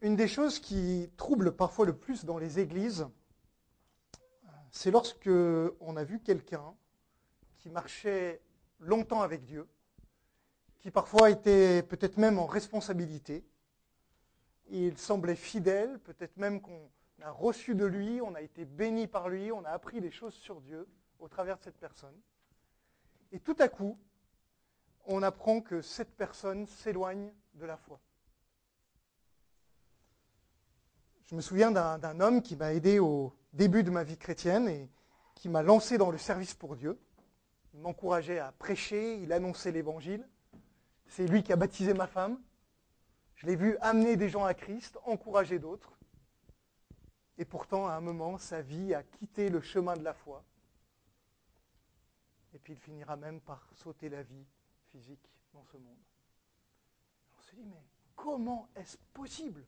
Une des choses qui trouble parfois le plus dans les églises, c'est lorsque on a vu quelqu'un qui marchait longtemps avec Dieu, qui parfois était peut-être même en responsabilité. Il semblait fidèle, peut-être même qu'on a reçu de lui, on a été béni par lui, on a appris des choses sur Dieu au travers de cette personne. Et tout à coup, on apprend que cette personne s'éloigne de la foi. Je me souviens d'un homme qui m'a aidé au début de ma vie chrétienne et qui m'a lancé dans le service pour Dieu. Il m'encourageait à prêcher, il annonçait l'évangile. C'est lui qui a baptisé ma femme. Je l'ai vu amener des gens à Christ, encourager d'autres. Et pourtant, à un moment, sa vie a quitté le chemin de la foi. Et puis il finira même par sauter la vie physique dans ce monde. On se dit, mais comment est-ce possible ?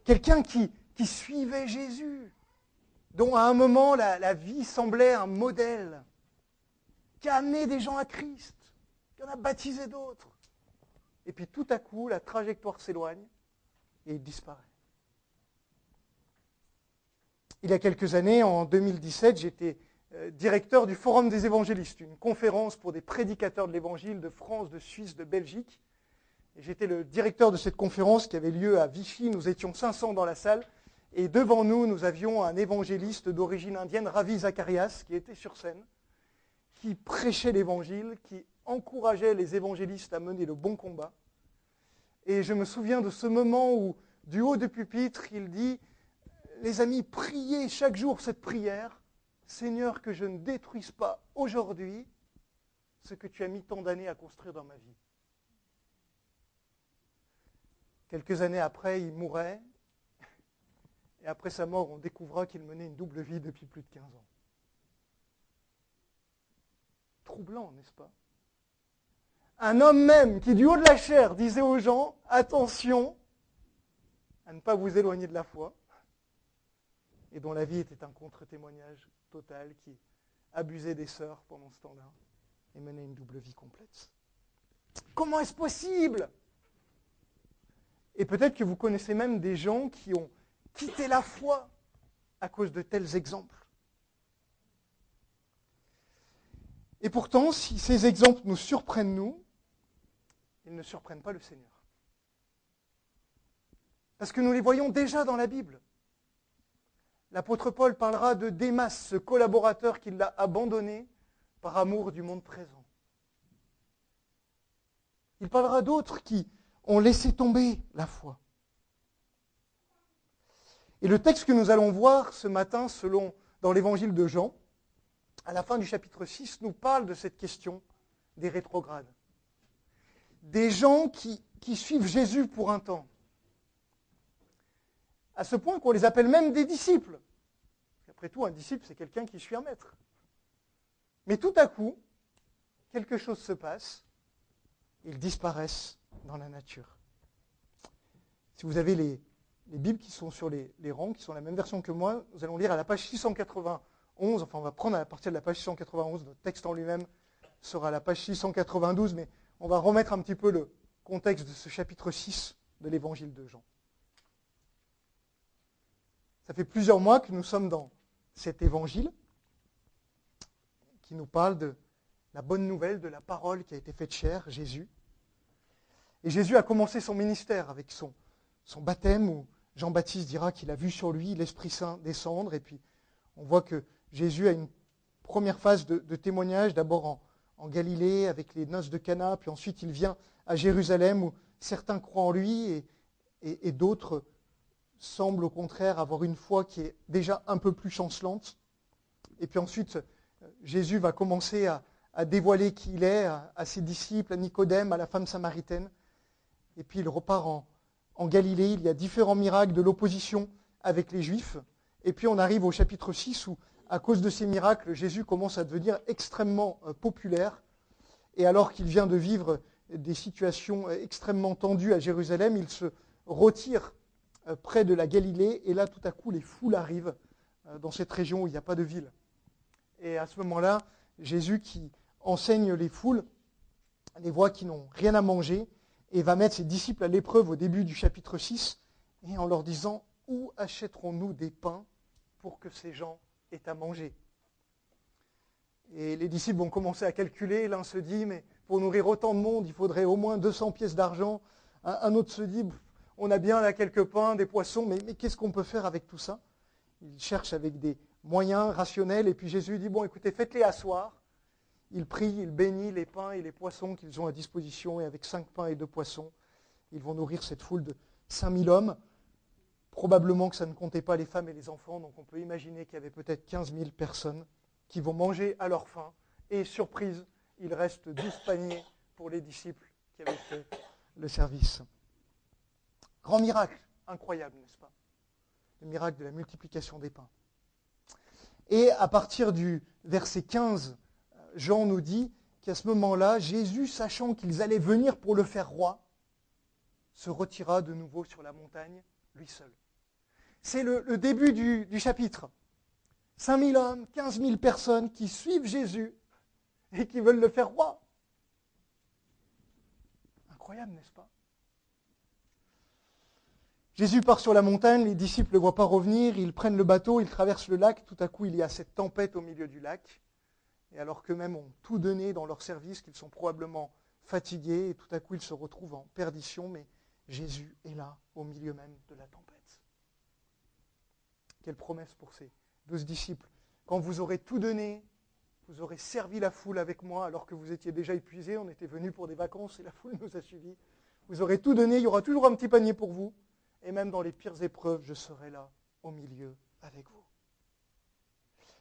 Quelqu'un qui suivait Jésus, dont à un moment la vie semblait un modèle, qui a amené des gens à Christ, qui en a baptisé d'autres. Et puis tout à coup, la trajectoire s'éloigne et il disparaît. Il y a quelques années, en 2017, j'étais directeur du Forum des évangélistes, une conférence pour des prédicateurs de l'évangile de France, de Suisse, de Belgique. Et j'étais le directeur de cette conférence qui avait lieu à Vichy. Nous étions 500 dans la salle. Et devant nous, nous avions un évangéliste d'origine indienne, Ravi Zacharias, qui était sur scène, qui prêchait l'évangile, qui encourageait les évangélistes à mener le bon combat. Et je me souviens de ce moment où, du haut du pupitre, il dit « Les amis, priez chaque jour cette prière. Seigneur, que je ne détruise pas aujourd'hui ce que tu as mis tant d'années à construire dans ma vie. » Quelques années après, il mourait. Et après sa mort, on découvra qu'il menait une double vie depuis plus de 15 ans. Troublant, n'est-ce pas ? Un homme même qui, du haut de la chair, disait aux gens « Attention à ne pas vous éloigner de la foi », et dont la vie était un contre-témoignage total, qui abusait des sœurs pendant ce temps-là et menait une double vie complète. Comment est-ce possible ? Et peut-être que vous connaissez même des gens qui ont quitté la foi à cause de tels exemples. Et pourtant, si ces exemples nous surprennent, nous, ils ne surprennent pas le Seigneur. Parce que nous les voyons déjà dans la Bible. L'apôtre Paul parlera de Démas, ce collaborateur qui l'a abandonné par amour du monde présent. Il parlera d'autres qui ont laissé tomber la foi. Et le texte que nous allons voir ce matin, dans l'évangile de Jean, à la fin du chapitre 6, nous parle de cette question des rétrogrades. Des gens qui suivent Jésus pour un temps. À ce point qu'on les appelle même des disciples. Après tout, un disciple, c'est quelqu'un qui suit un maître. Mais tout à coup, quelque chose se passe, ils disparaissent dans la nature. Si vous avez les Bibles qui sont sur les rangs, qui sont la même version que moi, nous allons lire à la page 691, enfin on va prendre à partir de la page 691, notre texte en lui-même sera à la page 692, mais on va remettre un petit peu le contexte de ce chapitre 6 de l'évangile de Jean. Ça fait plusieurs mois que nous sommes dans cet évangile qui nous parle de la bonne nouvelle, de la parole qui a été faite chair, Jésus. Et Jésus a commencé son ministère avec son baptême où Jean-Baptiste dira qu'il a vu sur lui l'Esprit Saint descendre. Et puis on voit que Jésus a une première phase de témoignage, d'abord en Galilée avec les noces de Cana, puis ensuite il vient à Jérusalem où certains croient en lui et d'autres semblent au contraire avoir une foi qui est déjà un peu plus chancelante. Et puis ensuite, Jésus va commencer à dévoiler qui il est à ses disciples, à Nicodème, à la femme samaritaine. Et puis il repart en Galilée, il y a différents miracles de l'opposition avec les Juifs. Et puis on arrive au chapitre 6 où, à cause de ces miracles, Jésus commence à devenir extrêmement populaire. Et alors qu'il vient de vivre des situations extrêmement tendues à Jérusalem, il se retire près de la Galilée. Et là, tout à coup, les foules arrivent dans cette région où il n'y a pas de ville. Et à ce moment-là, Jésus qui enseigne les foules, les voit qui n'ont rien à manger, et va mettre ses disciples à l'épreuve au début du chapitre 6, et en leur disant « Où achèterons-nous des pains pour que ces gens aient à manger ?» Et les disciples vont commencer à calculer. L'un se dit, mais pour nourrir autant de monde, il faudrait au moins 200 pièces d'argent. Un autre se dit, on a bien là quelques pains, des poissons, mais qu'est-ce qu'on peut faire avec tout ça? Il cherche avec des moyens rationnels. Et puis Jésus dit, bon écoutez, faites-les asseoir. Il prie, il bénit les pains et les poissons qu'ils ont à disposition. Et avec 5 pains et 2 poissons, ils vont nourrir cette foule de 5000 hommes. Probablement que ça ne comptait pas les femmes et les enfants. Donc on peut imaginer qu'il y avait peut-être 15 000 personnes qui vont manger à leur faim. Et surprise, il reste 12 paniers pour les disciples qui avaient fait le service. Grand miracle, incroyable, n'est-ce pas? Le miracle de la multiplication des pains. Et à partir du verset 15, Jean nous dit qu'à ce moment-là, Jésus, sachant qu'ils allaient venir pour le faire roi, se retira de nouveau sur la montagne, lui seul. C'est le début du chapitre. 5000 hommes, 15 000 personnes qui suivent Jésus et qui veulent le faire roi. Incroyable, n'est-ce pas? Jésus part sur la montagne, les disciples ne le voient pas revenir, ils prennent le bateau, ils traversent le lac, tout à coup il y a cette tempête au milieu du lac, et alors qu'eux-mêmes ont tout donné dans leur service, qu'ils sont probablement fatigués, et tout à coup ils se retrouvent en perdition, mais Jésus est là, au milieu même de la tempête. Quelle promesse pour ces 12 disciples. Quand vous aurez tout donné, vous aurez servi la foule avec moi alors que vous étiez déjà épuisés, on était venus pour des vacances et la foule nous a suivis. Vous aurez tout donné, il y aura toujours un petit panier pour vous. Et même dans les pires épreuves, je serai là, au milieu, avec vous.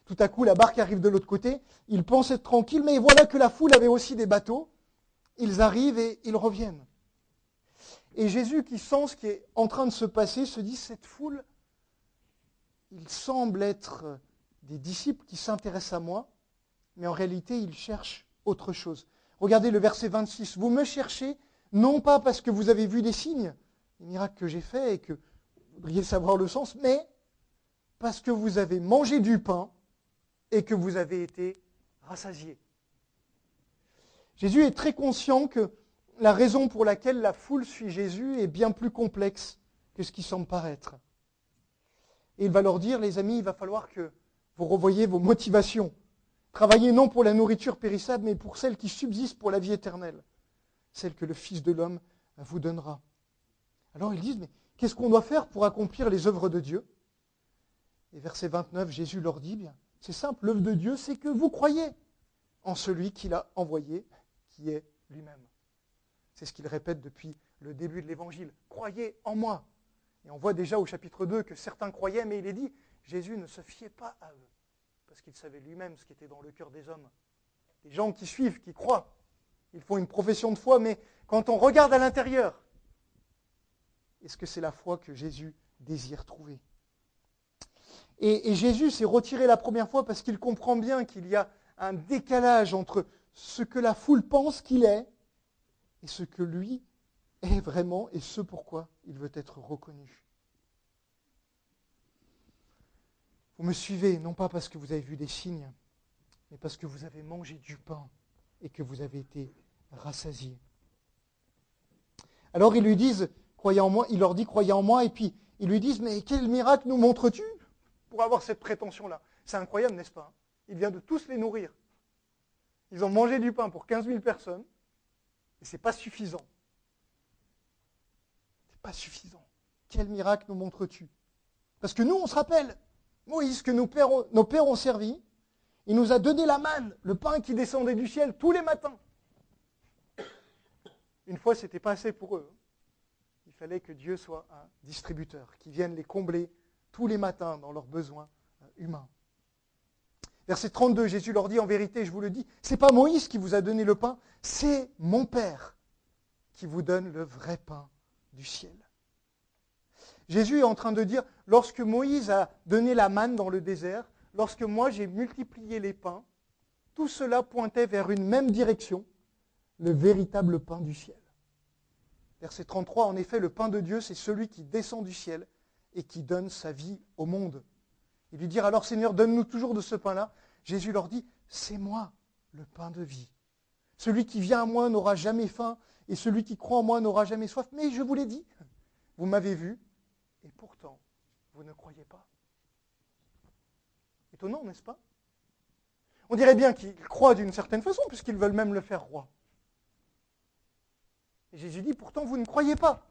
Tout à coup, la barque arrive de l'autre côté. Ils pensent être tranquilles, mais voilà que la foule avait aussi des bateaux. Ils arrivent et ils reviennent. Et Jésus, qui sent ce qui est en train de se passer, se dit, cette foule, il semble être des disciples qui s'intéressent à moi, mais en réalité, ils cherchent autre chose. Regardez le verset 26. Vous me cherchez, non pas parce que vous avez vu des signes, les miracles que j'ai faits et que vous voudriez savoir le sens, mais parce que vous avez mangé du pain et que vous avez été rassasiés. Jésus est très conscient que la raison pour laquelle la foule suit Jésus est bien plus complexe que ce qui semble paraître. Et il va leur dire, les amis, il va falloir que vous revoyiez vos motivations. Travaillez non pour la nourriture périssable, mais pour celle qui subsiste pour la vie éternelle, celle que le Fils de l'homme vous donnera. Alors ils disent, mais qu'est-ce qu'on doit faire pour accomplir les œuvres de Dieu? Et verset 29, Jésus leur dit, bien, c'est simple, l'œuvre de Dieu, c'est que vous croyez en celui qui l'a envoyé, qui est lui-même. C'est ce qu'il répète depuis le début de l'Évangile. Croyez en moi. Et on voit déjà au chapitre 2 que certains croyaient, mais il est dit, Jésus ne se fiait pas à eux, parce qu'il savait lui-même ce qui était dans le cœur des hommes. Les gens qui suivent, qui croient, ils font une profession de foi, mais quand on regarde à l'intérieur, est-ce que c'est la foi que Jésus désire trouver? Et Jésus s'est retiré la première fois parce qu'il comprend bien qu'il y a un décalage entre ce que la foule pense qu'il est et ce que lui est vraiment et ce pourquoi il veut être reconnu. Vous me suivez, non pas parce que vous avez vu des signes, mais parce que vous avez mangé du pain et que vous avez été rassasiés. Alors ils lui disent, croyez en moi, il leur dit, croyez en moi, et puis ils lui disent, mais quel miracle nous montres-tu pour avoir cette prétention-là? C'est incroyable, n'est-ce pas? Il vient de tous les nourrir. Ils ont mangé du pain pour 15 000 personnes, et ce n'est pas suffisant. C'est pas suffisant. Quel miracle nous montres-tu? Parce que nous, on se rappelle, Moïse, que nos pères ont servi, il nous a donné la manne, le pain qui descendait du ciel tous les matins. Une fois, ce n'était pas assez pour eux. Il fallait que Dieu soit un distributeur, qui vienne les combler tous les matins dans leurs besoins humains. Verset 32, Jésus leur dit, en vérité, je vous le dis, ce n'est pas Moïse qui vous a donné le pain, c'est mon Père qui vous donne le vrai pain du ciel. Jésus est en train de dire, lorsque Moïse a donné la manne dans le désert, lorsque moi j'ai multiplié les pains, tout cela pointait vers une même direction, le véritable pain du ciel. Verset 33, en effet, le pain de Dieu, c'est celui qui descend du ciel et qui donne sa vie au monde. Ils lui dirent, alors Seigneur, donne-nous toujours de ce pain-là. Jésus leur dit, c'est moi le pain de vie. Celui qui vient à moi n'aura jamais faim, et celui qui croit en moi n'aura jamais soif. Mais je vous l'ai dit, vous m'avez vu, et pourtant, vous ne croyez pas. Étonnant, n'est-ce pas? On dirait bien qu'ils croient d'une certaine façon, puisqu'ils veulent même le faire roi. Et Jésus dit, pourtant, vous ne croyez pas.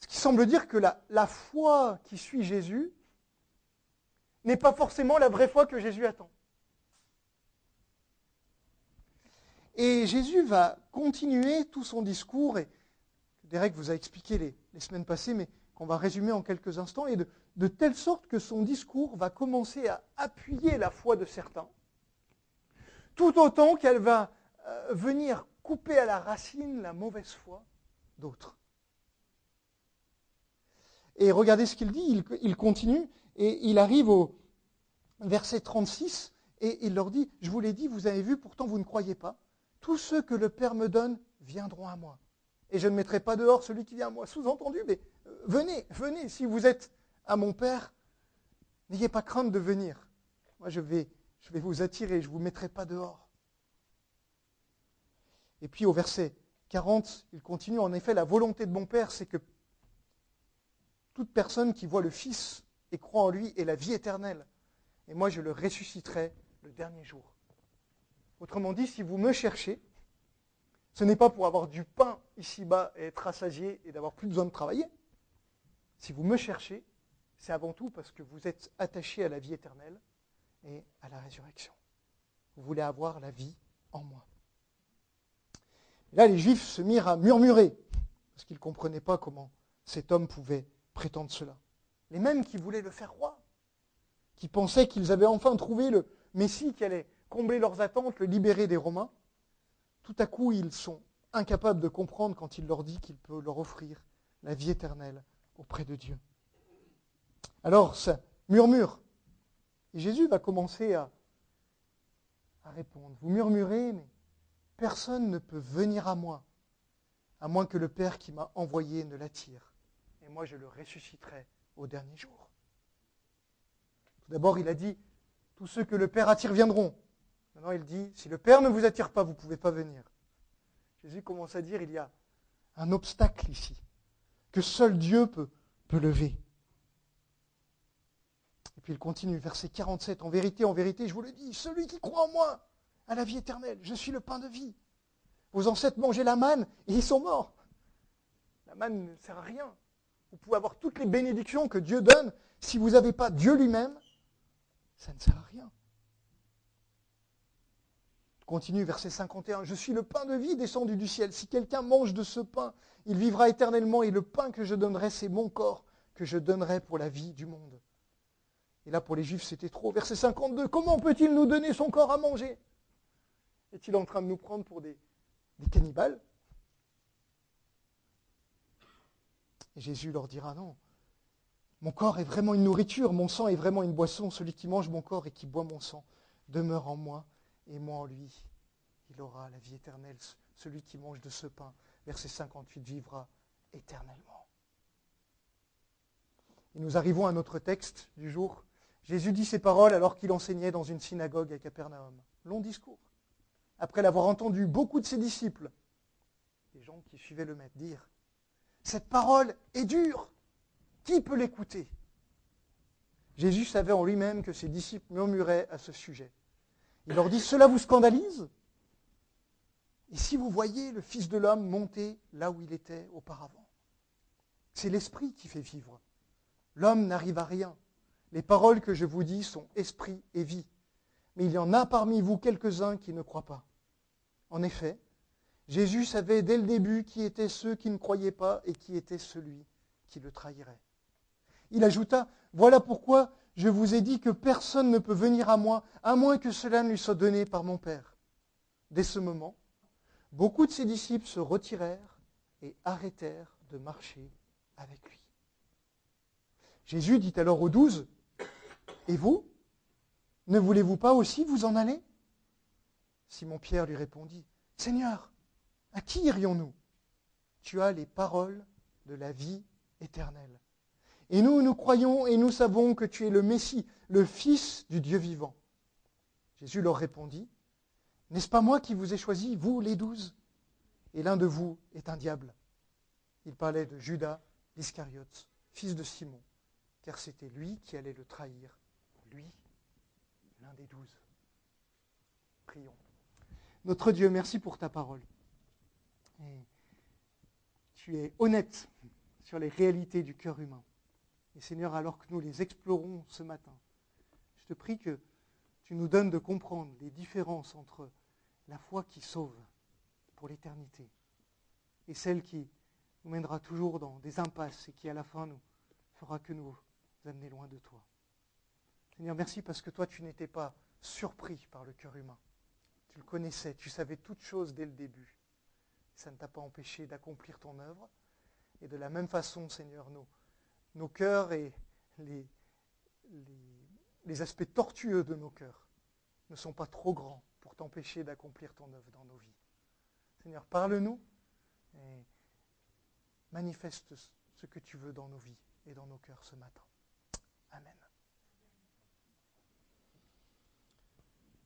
Ce qui semble dire que la foi qui suit Jésus n'est pas forcément la vraie foi que Jésus attend. Et Jésus va continuer tout son discours, et Derek vous a expliqué les semaines passées, mais qu'on va résumer en quelques instants, et de telle sorte que son discours va commencer à appuyer la foi de certains, tout autant qu'elle va venir couper à la racine la mauvaise foi d'autres. Et regardez ce qu'il dit, il continue, et il arrive au verset 36, et il leur dit, je vous l'ai dit, vous avez vu, pourtant vous ne croyez pas. Tous ceux que le Père me donne viendront à moi. Et je ne mettrai pas dehors celui qui vient à moi. Sous-entendu, mais venez, si vous êtes à mon Père, n'ayez pas crainte de venir. Moi, je vais vous attirer, je ne vous mettrai pas dehors. Et puis au verset 40, il continue, en effet, la volonté de mon Père, c'est que toute personne qui voit le Fils et croit en lui ait la vie éternelle. Et moi, je le ressusciterai le dernier jour. Autrement dit, si vous me cherchez, ce n'est pas pour avoir du pain ici-bas et être rassasié et d'avoir plus besoin de travailler. Si vous me cherchez, c'est avant tout parce que vous êtes attaché à la vie éternelle et à la résurrection. Vous voulez avoir la vie en moi. Et là, les Juifs se mirent à murmurer parce qu'ils ne comprenaient pas comment cet homme pouvait prétendre cela. Les mêmes qui voulaient le faire roi, qui pensaient qu'ils avaient enfin trouvé le Messie qui allait combler leurs attentes, le libérer des Romains, tout à coup, ils sont incapables de comprendre quand il leur dit qu'il peut leur offrir la vie éternelle auprès de Dieu. Alors, ça murmure. Et Jésus va commencer à répondre. Vous murmurez, mais personne ne peut venir à moi, à moins que le Père qui m'a envoyé ne l'attire. Et moi, je le ressusciterai au dernier jour. Tout d'abord, il a dit, tous ceux que le Père attire viendront. Maintenant, il dit, si le Père ne vous attire pas, vous ne pouvez pas venir. Jésus commence à dire, il y a un obstacle ici, que seul Dieu peut lever. Et puis il continue, verset 47, en vérité, je vous le dis, celui qui croit en moi a la vie éternelle, je suis le pain de vie. Vos ancêtres mangeaient la manne et ils sont morts. La manne ne sert à rien. Vous pouvez avoir toutes les bénédictions que Dieu donne, si vous n'avez pas Dieu lui-même, ça ne sert à rien. Continue, verset 51. Je suis le pain de vie descendu du ciel. Si quelqu'un mange de ce pain, il vivra éternellement. Et le pain que je donnerai, c'est mon corps que je donnerai pour la vie du monde. Et là, pour les Juifs, c'était trop. Verset 52. Comment peut-il nous donner son corps à manger? Est-il en train de nous prendre pour des cannibales? Et Jésus leur dira non. Mon corps est vraiment une nourriture, mon sang est vraiment une boisson. Celui qui mange mon corps et qui boit mon sang demeure en moi. Et moi en lui, il aura la vie éternelle. Celui qui mange de ce pain, verset 58, vivra éternellement. Et nous arrivons à notre texte du jour. Jésus dit ces paroles alors qu'il enseignait dans une synagogue à Capernaum. Long discours. Après l'avoir entendu beaucoup de ses disciples, les gens qui suivaient le maître, dire « Cette parole est dure, qui peut l'écouter ?» Jésus savait en lui-même que ses disciples murmuraient à ce sujet. Il leur dit, cela vous scandalise? Et si vous voyez le Fils de l'homme monter là où il était auparavant? C'est l'Esprit qui fait vivre. L'homme n'arrive à rien. Les paroles que je vous dis sont esprit et vie. Mais il y en a parmi vous quelques-uns qui ne croient pas. En effet, Jésus savait dès le début qui étaient ceux qui ne croyaient pas et qui était celui qui le trahirait. Il ajouta, voilà pourquoi je vous ai dit que personne ne peut venir à moi, à moins que cela ne lui soit donné par mon Père. Dès ce moment, beaucoup de ses disciples se retirèrent et arrêtèrent de marcher avec lui. Jésus dit alors aux 12, « Et vous, ne voulez-vous pas aussi vous en aller ?» Simon-Pierre lui répondit, « Seigneur, à qui irions-nous? Tu as les paroles de la vie éternelle. Et nous croyons et nous savons que tu es le Messie, le Fils du Dieu vivant. » Jésus leur répondit, N'est-ce pas moi qui vous ai choisi, vous les 12? Et l'un de vous est un diable. » Il parlait de Judas l'Iscariote, fils de Simon, car c'était lui qui allait le trahir, lui, l'un des 12. Prions. Notre Dieu, merci pour ta parole. Et tu es honnête sur les réalités du cœur humain. Et Seigneur, alors que nous les explorons ce matin, je te prie que tu nous donnes de comprendre les différences entre la foi qui sauve pour l'éternité et celle qui nous mènera toujours dans des impasses et qui à la fin nous fera que nous amener loin de toi. Seigneur, merci parce que toi tu n'étais pas surpris par le cœur humain. Tu le connaissais, tu savais toutes choses dès le début. Ça ne t'a pas empêché d'accomplir ton œuvre. Et de la même façon, Seigneur, nos cœurs et les aspects tortueux de nos cœurs ne sont pas trop grands pour t'empêcher d'accomplir ton œuvre dans nos vies. Seigneur, parle-nous et manifeste ce que tu veux dans nos vies et dans nos cœurs ce matin. Amen.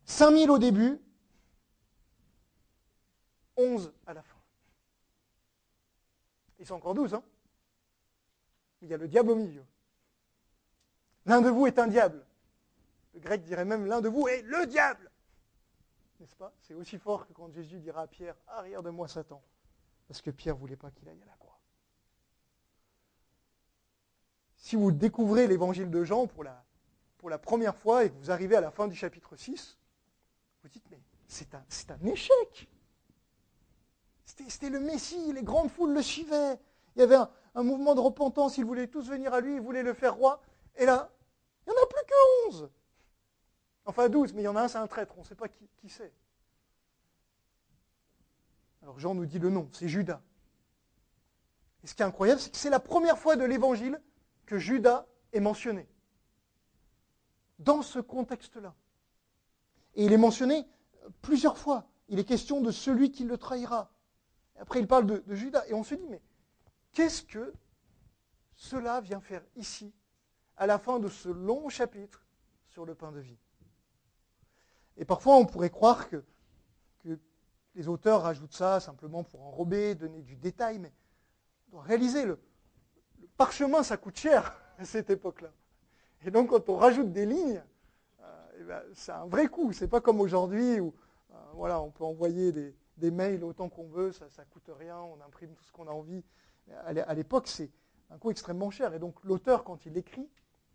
5000 au début, 11 à la fin. Ils sont encore 12, hein? Il y a le diable au milieu. L'un de vous est un diable. Le grec dirait même l'un de vous est le diable. N'est-ce pas? C'est aussi fort que quand Jésus dira à Pierre, arrière de moi Satan. Parce que Pierre ne voulait pas qu'il aille à la croix. Si vous découvrez l'évangile de Jean pour la première fois et que vous arrivez à la fin du chapitre 6, vous dites, mais c'est un échec. C'était le Messie, les grandes foules le suivaient. Il y avait un mouvement de repentance, ils voulaient tous venir à lui, ils voulaient le faire roi. Et là, il n'y en a plus que 11. Enfin 12, mais il y en a un, c'est un traître, on ne sait pas qui c'est. Alors Jean nous dit le nom, c'est Judas. Et ce qui est incroyable, c'est que c'est la première fois de l'évangile que Judas est mentionné. Dans ce contexte-là. Et il est mentionné plusieurs fois. Il est question de celui qui le trahira. Après, il parle de Judas. Et on se dit, mais qu'est-ce que cela vient faire ici, à la fin de ce long chapitre sur le pain de vie? Et parfois, on pourrait croire que les auteurs rajoutent ça simplement pour enrober, donner du détail, mais on doit réaliser, le parchemin, ça coûte cher à cette époque-là. Et donc, quand on rajoute des lignes, c'est un vrai coût. C'est pas comme aujourd'hui où on peut envoyer des mails autant qu'on veut, ça ne coûte rien, on imprime tout ce qu'on a envie. À l'époque, c'est un coût extrêmement cher. Et donc, l'auteur, quand il écrit,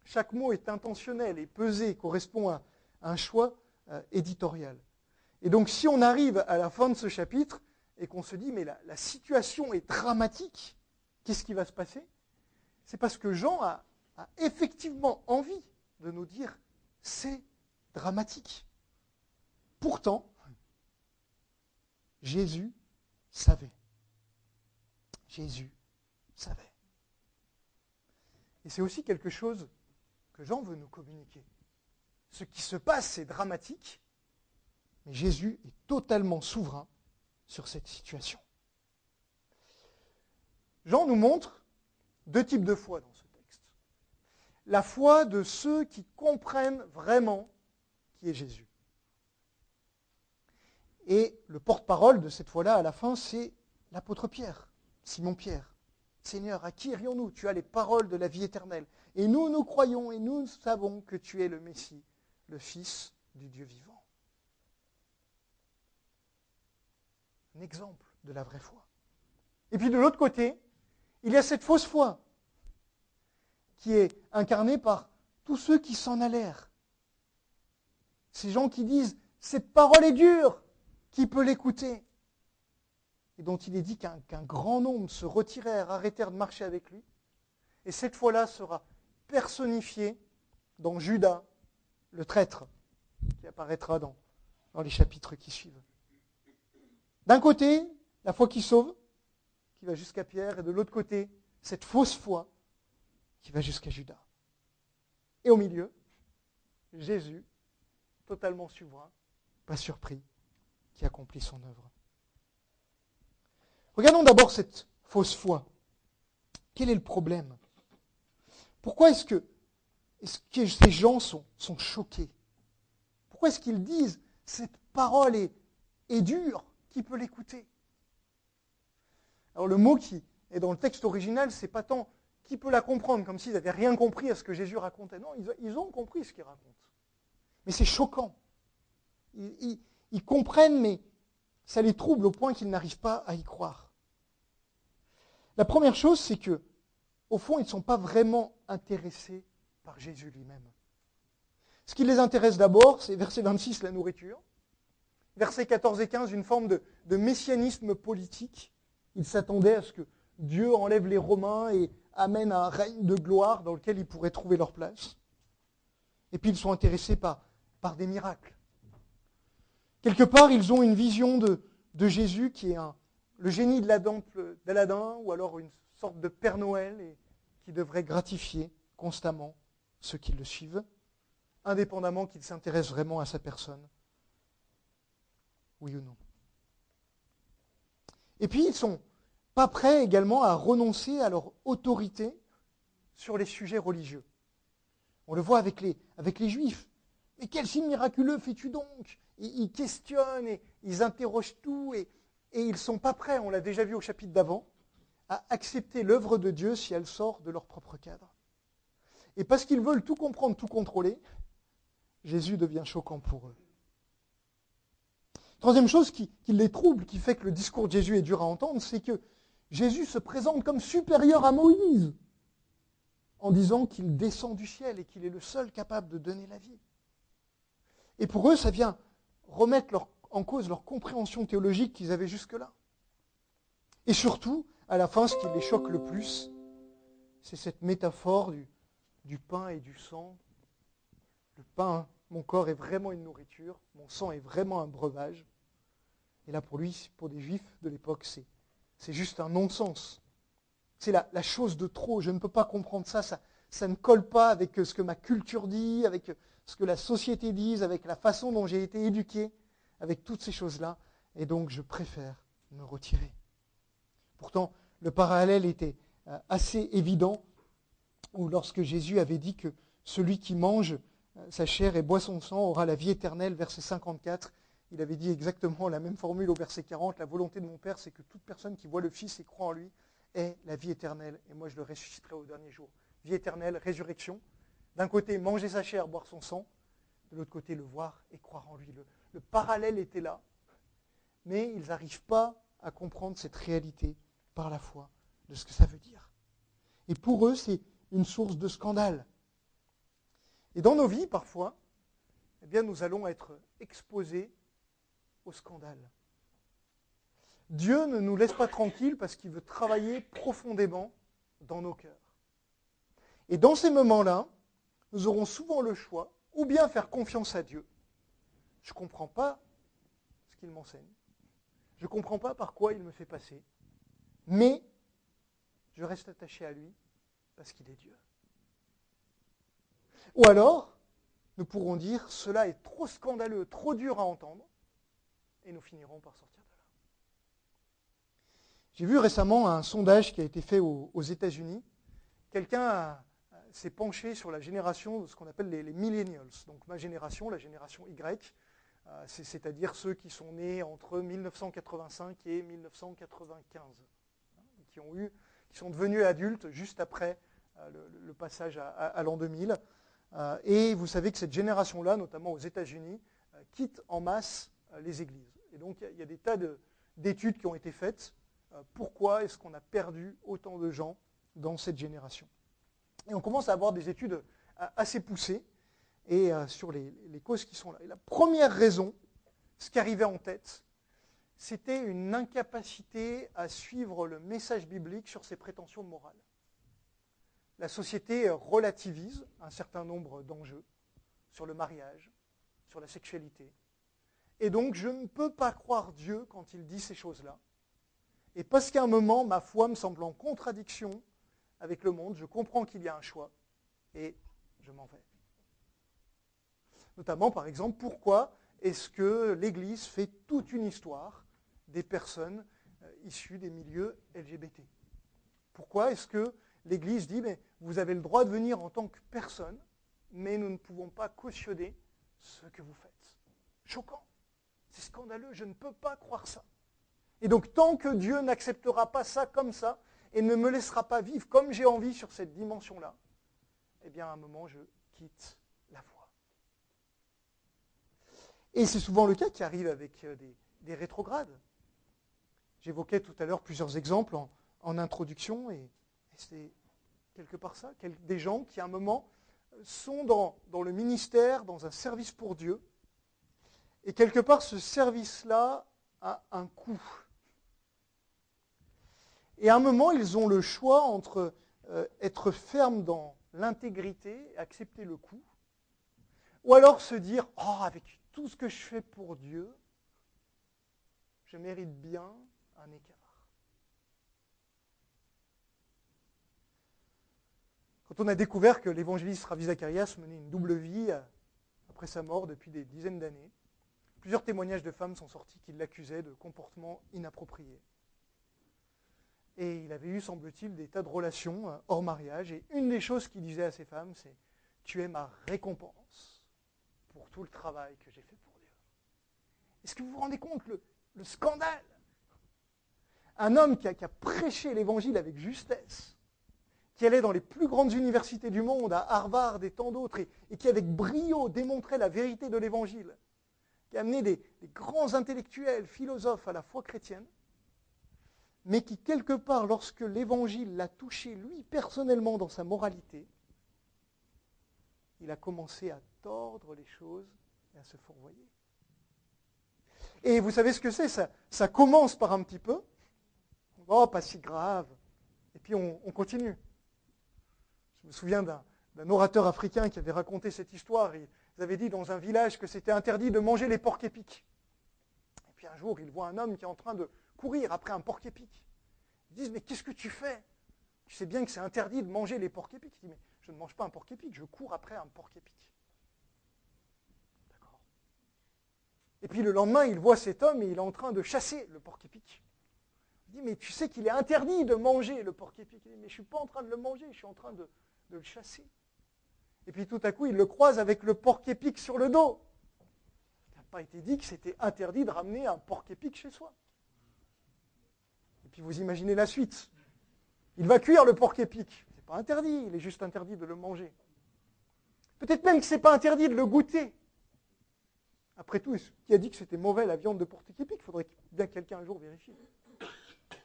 chaque mot est intentionnel et pesé, correspond à un choix éditorial. Et donc, si on arrive à la fin de ce chapitre et qu'on se dit, mais la situation est dramatique, qu'est-ce qui va se passer? C'est parce que Jean a effectivement envie de nous dire, c'est dramatique. Pourtant, Jésus savait. Jésus savait. Et c'est aussi quelque chose que Jean veut nous communiquer. Ce qui se passe, c'est dramatique, mais Jésus est totalement souverain sur cette situation. Jean nous montre deux types de foi dans ce texte. La foi de ceux qui comprennent vraiment qui est Jésus. Et le porte-parole de cette foi-là, à la fin, c'est l'apôtre Pierre, Simon Pierre. Seigneur, à qui irions-nous? Tu as les paroles de la vie éternelle. Et nous croyons et nous savons que tu es le Messie, le Fils du Dieu vivant. Un exemple de la vraie foi. Et puis de l'autre côté, il y a cette fausse foi qui est incarnée par tous ceux qui s'en allèrent. Ces gens qui disent « cette parole est dure, qui peut l'écouter ?» Et dont il est dit qu'un grand nombre se retirèrent, arrêtèrent de marcher avec lui. Et cette foi-là sera personnifiée dans Judas, le traître, qui apparaîtra dans les chapitres qui suivent. D'un côté, la foi qui sauve, qui va jusqu'à Pierre, et de l'autre côté, cette fausse foi qui va jusqu'à Judas. Et au milieu, Jésus, totalement souverain, pas surpris, qui accomplit son œuvre. Regardons d'abord cette fausse foi. Quel est le problème? Pourquoi est-ce que ces gens sont choqués? Pourquoi est-ce qu'ils disent cette parole est est dur, qui peut l'écouter? Alors le mot qui est dans le texte original, c'est pas tant qui peut la comprendre, comme s'ils n'avaient rien compris à ce que Jésus racontait. Non, ils ont compris ce qu'il raconte. Mais c'est choquant. Ils comprennent, mais ça les trouble au point qu'ils n'arrivent pas à y croire. La première chose, c'est que, au fond, ils ne sont pas vraiment intéressés par Jésus lui-même. Ce qui les intéresse d'abord, c'est verset 26, la nourriture. Versets 14 et 15, une forme de messianisme politique. Ils s'attendaient à ce que Dieu enlève les Romains et amène un règne de gloire dans lequel ils pourraient trouver leur place. Et puis ils sont intéressés par des miracles. Quelque part, ils ont une vision de Jésus qui est le génie de la lampe d'Aladin, ou alors une sorte de Père Noël, et qui devrait gratifier constamment ceux qui le suivent, indépendamment qu'ils s'intéressent vraiment à sa personne. Oui ou non. Et puis, ils ne sont pas prêts également à renoncer à leur autorité sur les sujets religieux. On le voit avec les Juifs. Mais quel signe miraculeux fais-tu donc? Ils questionnent et ils interrogent tout et ils ne sont pas prêts, on l'a déjà vu au chapitre d'avant, à accepter l'œuvre de Dieu si elle sort de leur propre cadre. Et parce qu'ils veulent tout comprendre, tout contrôler, Jésus devient choquant pour eux. Troisième chose qui les trouble, qui fait que le discours de Jésus est dur à entendre, c'est que Jésus se présente comme supérieur à Moïse, en disant qu'il descend du ciel et qu'il est le seul capable de donner la vie. Et pour eux, ça vient remettre en cause leur compréhension théologique qu'ils avaient jusque-là. Et surtout, à la fin, ce qui les choque le plus, c'est cette métaphore du pain et du sang. Le pain, mon corps est vraiment une nourriture, mon sang est vraiment un breuvage. Et là, pour lui, pour des Juifs de l'époque, c'est juste un non-sens. C'est la chose de trop, je ne peux pas comprendre ça, ça ne colle pas avec ce que ma culture dit, avec ce que la société dit, avec la façon dont j'ai été éduqué, avec toutes ces choses-là, et donc je préfère me retirer. Pourtant, le parallèle était assez évident, où lorsque Jésus avait dit que celui qui mange sa chair et boit son sang aura la vie éternelle, verset 54, il avait dit exactement la même formule au verset 40, la volonté de mon Père, c'est que toute personne qui voit le Fils et croit en lui ait la vie éternelle, et moi je le ressusciterai au dernier jour. Vie éternelle, résurrection. D'un côté, manger sa chair, boire son sang, de l'autre côté, le voir et croire en lui. Le parallèle était là, mais ils n'arrivent pas à comprendre cette réalité par la foi de ce que ça veut dire. Et pour eux, c'est une source de scandale. Et dans nos vies, parfois, eh bien, nous allons être exposés au scandale. Dieu ne nous laisse pas tranquilles parce qu'il veut travailler profondément dans nos cœurs. Et dans ces moments-là, nous aurons souvent le choix, ou bien faire confiance à Dieu. Je ne comprends pas ce qu'il m'enseigne. Je ne comprends pas par quoi il me fait passer. Mais je reste attaché à lui parce qu'il est Dieu. Ou alors, nous pourrons dire, cela est trop scandaleux, trop dur à entendre, et nous finirons par sortir de là. J'ai vu récemment un sondage qui a été fait aux États-Unis. Quelqu'un s'est penché sur la génération de ce qu'on appelle les millennials. Donc ma génération, la génération Y, c'est-à-dire ceux qui sont nés entre 1985 et 1995, qui sont devenus adultes juste après le passage à l'an 2000. Et vous savez que cette génération-là, notamment aux États-Unis, quitte en masse les églises. Et donc il y a des tas d'études qui ont été faites. Pourquoi est-ce qu'on a perdu autant de gens dans cette génération? Et on commence à avoir des études assez poussées et sur les causes qui sont là. Et la première raison, ce qui arrivait en tête, c'était une incapacité à suivre le message biblique sur ses prétentions morales. La société relativise un certain nombre d'enjeux sur le mariage, sur la sexualité. Et donc, je ne peux pas croire Dieu quand il dit ces choses-là. Et parce qu'à un moment, ma foi me semble en contradiction avec le monde, je comprends qu'il y a un choix et je m'en vais. Notamment, par exemple, pourquoi est-ce que l'Église fait toute une histoire des personnes issues des milieux LGBT? Pourquoi est-ce que l'Église dit, mais vous avez le droit de venir en tant que personne, mais nous ne pouvons pas cautionner ce que vous faites? Choquant. C'est scandaleux, je ne peux pas croire ça. Et donc tant que Dieu n'acceptera pas ça comme ça, et ne me laissera pas vivre comme j'ai envie sur cette dimension-là, eh bien à un moment je quitte la foi. Et c'est souvent le cas qui arrive avec des rétrogrades. J'évoquais tout à l'heure plusieurs exemples en introduction, et c'est quelque part ça, des gens qui à un moment sont dans le ministère, dans un service pour Dieu, et quelque part ce service-là a un coût. Et à un moment, ils ont le choix entre être fermes dans l'intégrité, accepter le coût, ou alors se dire « Oh, avec tout ce que je fais pour Dieu, je mérite bien un écart. » Quand on a découvert que l'évangéliste Ravi Zacharias menait une double vie après sa mort depuis des dizaines d'années, plusieurs témoignages de femmes sont sortis qui l'accusaient de comportements inappropriés. Et il avait eu, semble-t-il, des tas de relations hors mariage. Et une des choses qu'il disait à ces femmes, c'est « Tu es ma récompense pour tout le travail que j'ai fait pour Dieu. » Est-ce que vous vous rendez compte le scandale? Un homme qui a prêché l'évangile avec justesse, qui allait dans les plus grandes universités du monde, à Harvard et tant d'autres, et qui avec brio démontrait la vérité de l'évangile, qui a amené des grands intellectuels, philosophes à la foi chrétienne, mais qui, quelque part, lorsque l'évangile l'a touché, lui, personnellement, dans sa moralité, il a commencé à tordre les choses et à se fourvoyer. Et vous savez ce que c'est? Ça commence par un petit peu. Oh, pas si grave. Et puis on continue. Je me souviens d'un orateur africain qui avait raconté cette histoire. Ils avaient dit dans un village que c'était interdit de manger les porcs-épics. Et puis un jour, il voit un homme qui est en train de courir après un porc-épic. Ils disent, mais qu'est-ce que tu fais? Tu sais bien que c'est interdit de manger les porcs-épics. Il dit, mais je ne mange pas un porc-épic, je cours après un porc-épic. D'accord. Et puis le lendemain, il voit cet homme et il est en train de chasser le porc-épic. Il dit, mais tu sais qu'il est interdit de manger le porc-épic. Il dit, mais je ne suis pas en train de le manger, je suis en train de le chasser. Et puis tout à coup, il le croise avec le porc-épic sur le dos. Il n'a pas été dit que c'était interdit de ramener un porc-épic chez soi. Et puis vous imaginez la suite. Il va cuire le porc-épic. Ce n'est pas interdit, il est juste interdit de le manger. Peut-être même que ce n'est pas interdit de le goûter. Après tout, qui a dit que c'était mauvais la viande de porc-épic? Il faudrait bien que quelqu'un un jour vérifie.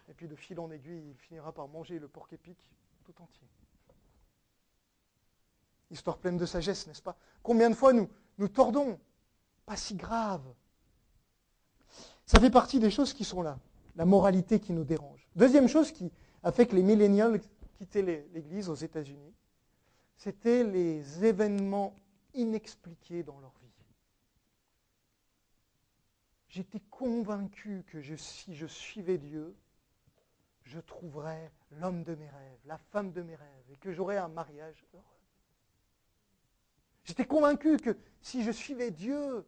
Et puis de fil en aiguille, il finira par manger le porc-épic tout entier. Histoire pleine de sagesse, n'est-ce pas? Combien de fois nous tordons? Pas si grave. Ça fait partie des choses qui sont là. La moralité qui nous dérange. Deuxième chose qui a fait que les millénials quittaient l'Église aux États-Unis, c'était les événements inexpliqués dans leur vie. J'étais convaincu que si je suivais Dieu, je trouverais l'homme de mes rêves, la femme de mes rêves, et que j'aurais un mariage heureux. J'étais convaincu que si je suivais Dieu,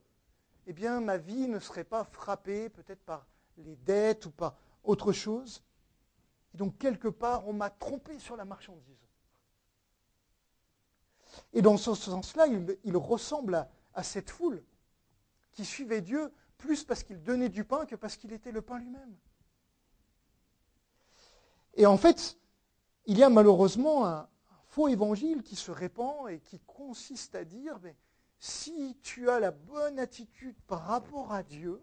eh bien ma vie ne serait pas frappée peut-être par les dettes ou par autre chose. Et donc quelque part, on m'a trompé sur la marchandise. Et dans ce sens-là, il ressemble à cette foule qui suivait Dieu plus parce qu'il donnait du pain que parce qu'il était le pain lui-même. Et en fait, il y a malheureusement un faux évangile qui se répand et qui consiste à dire, mais si tu as la bonne attitude par rapport à Dieu,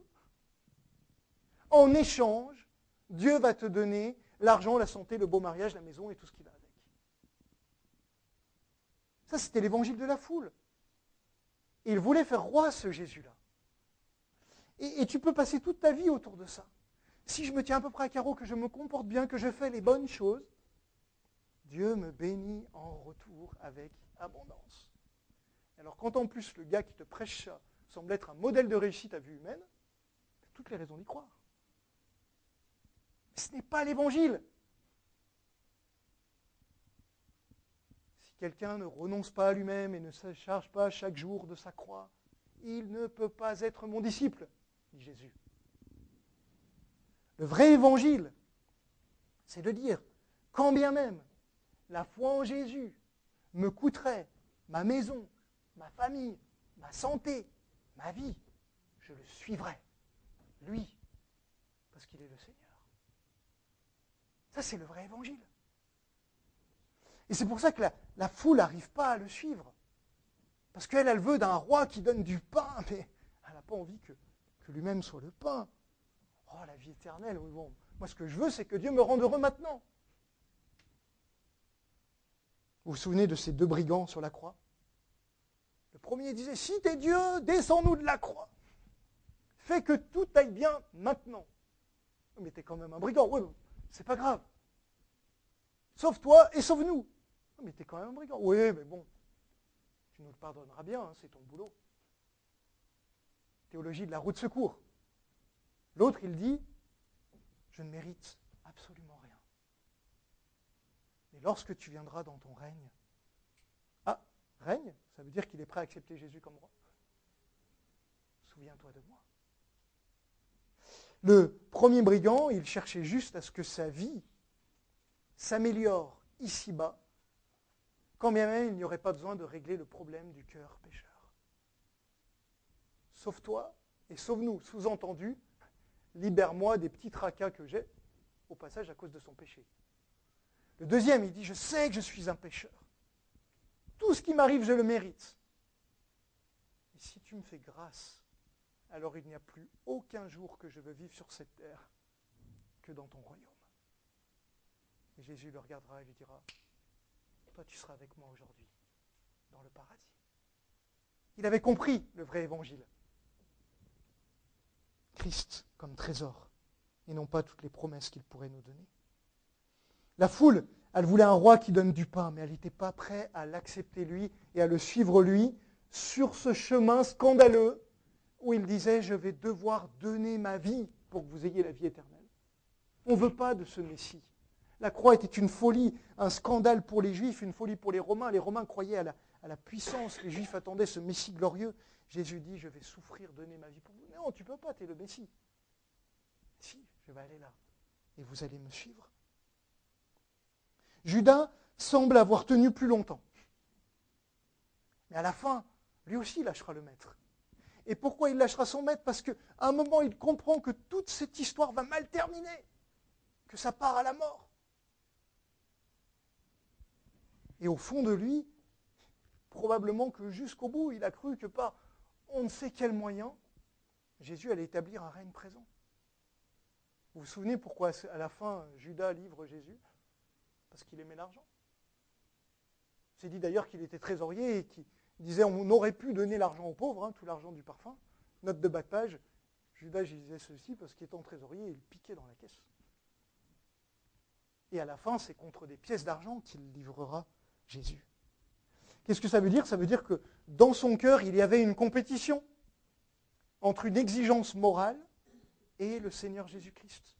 en échange, Dieu va te donner l'argent, la santé, le beau mariage, la maison et tout ce qui va avec. Ça, c'était l'évangile de la foule. Et il voulait faire roi ce Jésus-là. Et tu peux passer toute ta vie autour de ça. Si je me tiens à peu près à carreau, que je me comporte bien, que je fais les bonnes choses, Dieu me bénit en retour avec abondance. Alors quand en plus le gars qui te prêche ça semble être un modèle de réussite à vue humaine, tu as toutes les raisons d'y croire. Mais ce n'est pas l'évangile. Si quelqu'un ne renonce pas à lui-même et ne se charge pas chaque jour de sa croix, il ne peut pas être mon disciple, dit Jésus. Le vrai évangile, c'est de dire, quand bien même la foi en Jésus me coûterait ma maison, ma famille, ma santé, ma vie, je le suivrai lui, parce qu'il est le Seigneur. Ça, c'est le vrai évangile. Et c'est pour ça que la foule n'arrive pas à le suivre. Parce qu'elle, elle veut d'un roi qui donne du pain, mais elle n'a pas envie que lui-même soit le pain. Oh, la vie éternelle, oui, bon. Moi, ce que je veux, c'est que Dieu me rende heureux maintenant. Vous vous souvenez de ces deux brigands sur la croix? Le premier disait, si t'es Dieu, descends-nous de la croix. Fais que tout aille bien maintenant. Mais t'es quand même un brigand, oui, c'est pas grave. Sauve-toi et sauve-nous. Mais t'es quand même un brigand. Oui, mais bon, tu nous le pardonneras bien, hein, c'est ton boulot. Théologie de la roue de secours. L'autre, il dit, je ne mérite absolument rien. Mais lorsque tu viendras dans ton règne, règne, ça veut dire qu'il est prêt à accepter Jésus comme roi. Souviens-toi de moi. Le premier brigand, il cherchait juste à ce que sa vie s'améliore ici-bas, quand bien même il n'y aurait pas besoin de régler le problème du cœur pécheur. Sauve-toi et sauve-nous. Sous-entendu, libère-moi des petits tracas que j'ai, au passage à cause de son péché. Le deuxième, il dit, je sais que je suis un pécheur. Tout ce qui m'arrive, je le mérite. Et si tu me fais grâce, alors il n'y a plus aucun jour que je veux vivre sur cette terre que dans ton royaume. Et Jésus le regardera et lui dira, toi tu seras avec moi aujourd'hui dans le paradis. Il avait compris le vrai évangile. Christ comme trésor, et non pas toutes les promesses qu'il pourrait nous donner. La foule, elle voulait un roi qui donne du pain, mais elle n'était pas prête à l'accepter lui et à le suivre lui sur ce chemin scandaleux où il disait, je vais devoir donner ma vie pour que vous ayez la vie éternelle. On ne veut pas de ce Messie. La croix était une folie, un scandale pour les Juifs, une folie pour les Romains. Les Romains croyaient à la puissance, les Juifs attendaient ce Messie glorieux. Jésus dit, je vais souffrir, donner ma vie pour vous. Non, tu ne peux pas, tu es le Messie. Si, je vais aller là, et vous allez me suivre. Judas semble avoir tenu plus longtemps. Mais à la fin, lui aussi lâchera le maître. Et pourquoi il lâchera son maître? Parce qu'à un moment, il comprend que toute cette histoire va mal terminer, que ça part à la mort. Et au fond de lui, probablement que jusqu'au bout, il a cru que par on ne sait quel moyen, Jésus allait établir un règne présent. Vous vous souvenez pourquoi à la fin, Judas livre Jésus? Parce qu'il aimait l'argent. C'est dit d'ailleurs qu'il était trésorier et qu'il disait on aurait pu donner l'argent aux pauvres, hein, tout l'argent du parfum. Note de bas de page, Judas disait ceci parce qu'étant trésorier, il piquait dans la caisse. Et à la fin, c'est contre des pièces d'argent qu'il livrera Jésus. Qu'est-ce que ça veut dire? Ça veut dire que dans son cœur, il y avait une compétition entre une exigence morale et le Seigneur Jésus-Christ.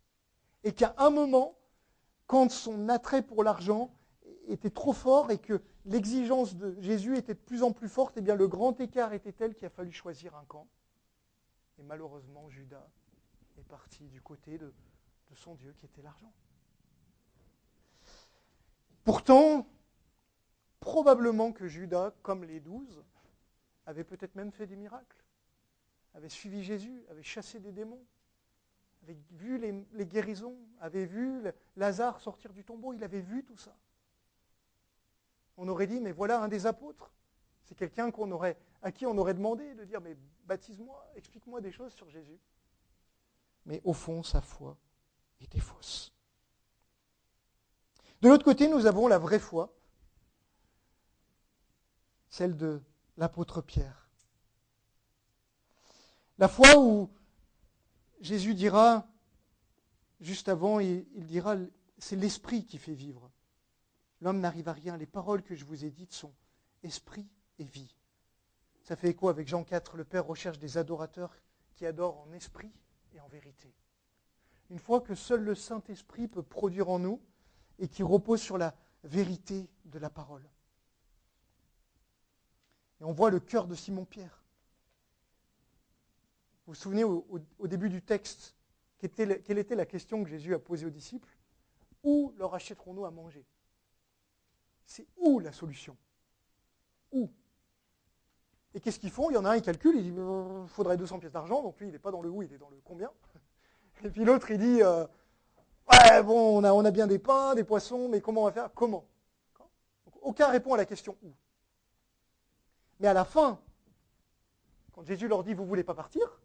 Et qu'à un moment, quand son attrait pour l'argent était trop fort et que l'exigence de Jésus était de plus en plus forte, eh bien le grand écart était tel qu'il a fallu choisir un camp. Et malheureusement, Judas est parti du côté de son Dieu qui était l'argent. Pourtant, probablement que Judas, comme les 12, avait peut-être même fait des miracles, avait suivi Jésus, avait chassé des démons, avait vu les guérisons, avait vu Lazare sortir du tombeau, il avait vu tout ça. On aurait dit, mais voilà un des apôtres. C'est quelqu'un à qui on aurait demandé de dire, mais baptise-moi, explique-moi des choses sur Jésus. Mais au fond, sa foi était fausse. De l'autre côté, nous avons la vraie foi, celle de l'apôtre Pierre. La foi où Jésus dira, juste avant, il dira, c'est l'esprit qui fait vivre. L'homme n'arrive à rien. Les paroles que je vous ai dites sont esprit et vie. Ça fait écho avec Jean 4, le Père recherche des adorateurs qui adorent en esprit et en vérité. Une foi que seul le Saint-Esprit peut produire en nous et qui repose sur la vérité de la parole. Et on voit le cœur de Simon-Pierre. Vous vous souvenez au début du texte, quelle était la question que Jésus a posée aux disciples? Où leur achèterons-nous à manger? C'est où la solution? Où? Et qu'est-ce qu'ils font? Il y en a un, il calcule, il dit il faudrait 200 pièces d'argent, donc lui, il n'est pas dans le où, il est dans le combien. Et puis l'autre, il dit, ouais, bon, on a bien des pains, des poissons, mais comment on va faire? Comment? Donc, aucun répond à la question où. Mais à la fin, quand Jésus leur dit, vous ne voulez pas partir?